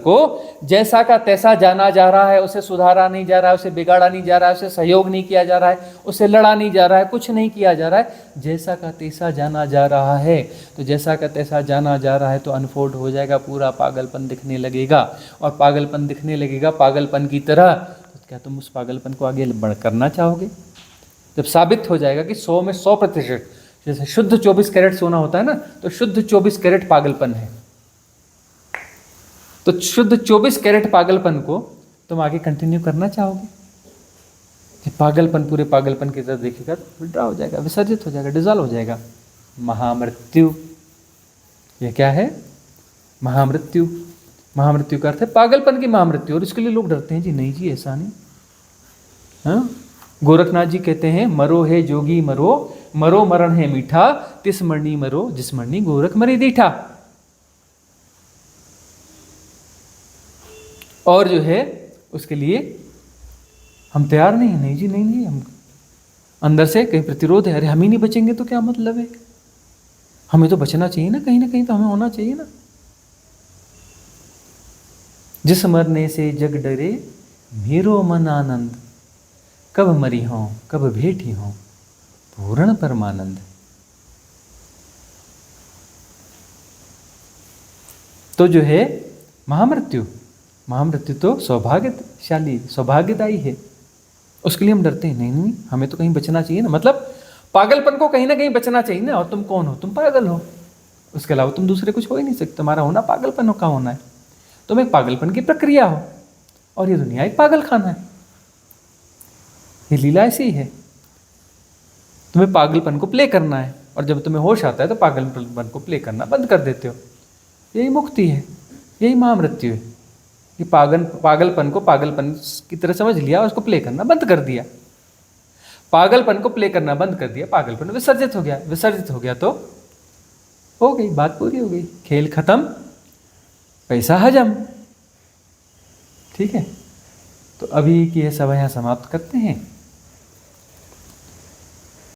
[SPEAKER 2] को जैसा का तैसा जाना जा रहा है, उसे सुधारा नहीं जा रहा है, उसे बिगाड़ा नहीं जा रहा है, उसे सहयोग नहीं किया जा रहा है, उसे लड़ा नहीं जा रहा है, कुछ नहीं किया जा रहा है, जैसा का तैसा जाना जा रहा है। तो जैसा का तैसा जाना जा रहा है तो अनफोल्ड हो जाएगा, पूरा पागलपन दिखने लगेगा, और पागलपन दिखने लगेगा पागलपन की तरह। तो क्या तुम उस पागलपन को आगे बढ़ करना चाहोगे? जब साबित हो जाएगा कि 100 में 100%, जैसे शुद्ध 24 कैरेट सोना होता है ना, तो शुद्ध 24 कैरेट पागलपन है, तो शुद्ध 24 कैरेट पागलपन को तुम आगे कंटिन्यू करना चाहोगे? कि पागलपन पूरे पागलपन की तरह देखेगा तो विड्रॉ हो जाएगा, विसर्जित हो जाएगा, डिजॉल्व हो जाएगा। महामृत्यु, यह क्या है? महामृत्यु। महामृत्यु का अर्थ है पागलपन की महामृत्यु, और इसके लिए लोग डरते हैं जी, नहीं जी ऐसा नहीं। हाँ, गोरखनाथ जी कहते हैं, मरो है जोगी मरो, मरो मरण है मीठा, तिस मरनी मरो जिस मरनी गोरख मरी दीठा। और जो है उसके लिए हम तैयार नहीं, नहीं जी नहीं, हम अंदर से कहीं प्रतिरोध है, अरे हम ही नहीं बचेंगे तो क्या मतलब है, हमें तो बचना चाहिए ना, कहीं तो हमें होना चाहिए ना। जिस मरने से जग डरे मेरो मन आनंद, कब मरी हों कब भेटी हों पूर्ण परमानंद। तो जो है महामृत्यु, महामृत्यु तो सौभाग्यशाली, सौभाग्यदायी है, उसके लिए हम डरते हैं। नहीं, हमें तो कहीं बचना चाहिए ना, मतलब पागलपन को कहीं ना कहीं बचना चाहिए ना। और तुम कौन हो? तुम पागल हो, उसके अलावा तुम दूसरे कुछ हो ही नहीं सकते। तुम्हारा होना पागलपन का होना है, तुम एक पागलपन की प्रक्रिया हो, और ये दुनिया एक पागल खाना है। ये लीला ऐसी ही है, तुम्हें पागलपन को प्ले करना है, और जब तुम्हें होश आता है तो पागलपन को प्ले करना बंद कर देते हो। यही मुक्ति है, यही महामृत्यु है कि पागलपन को पागलपन की तरह समझ लिया, उसको प्ले करना बंद कर दिया। पागलपन को प्ले करना बंद कर दिया, पागलपन विसर्जित हो गया, विसर्जित हो गया तो हो गई, बात पूरी हो गई, खेल खत्म, पैसा हजम। ठीक है, तो अभी की यह सभा यहाँ समाप्त करते हैं।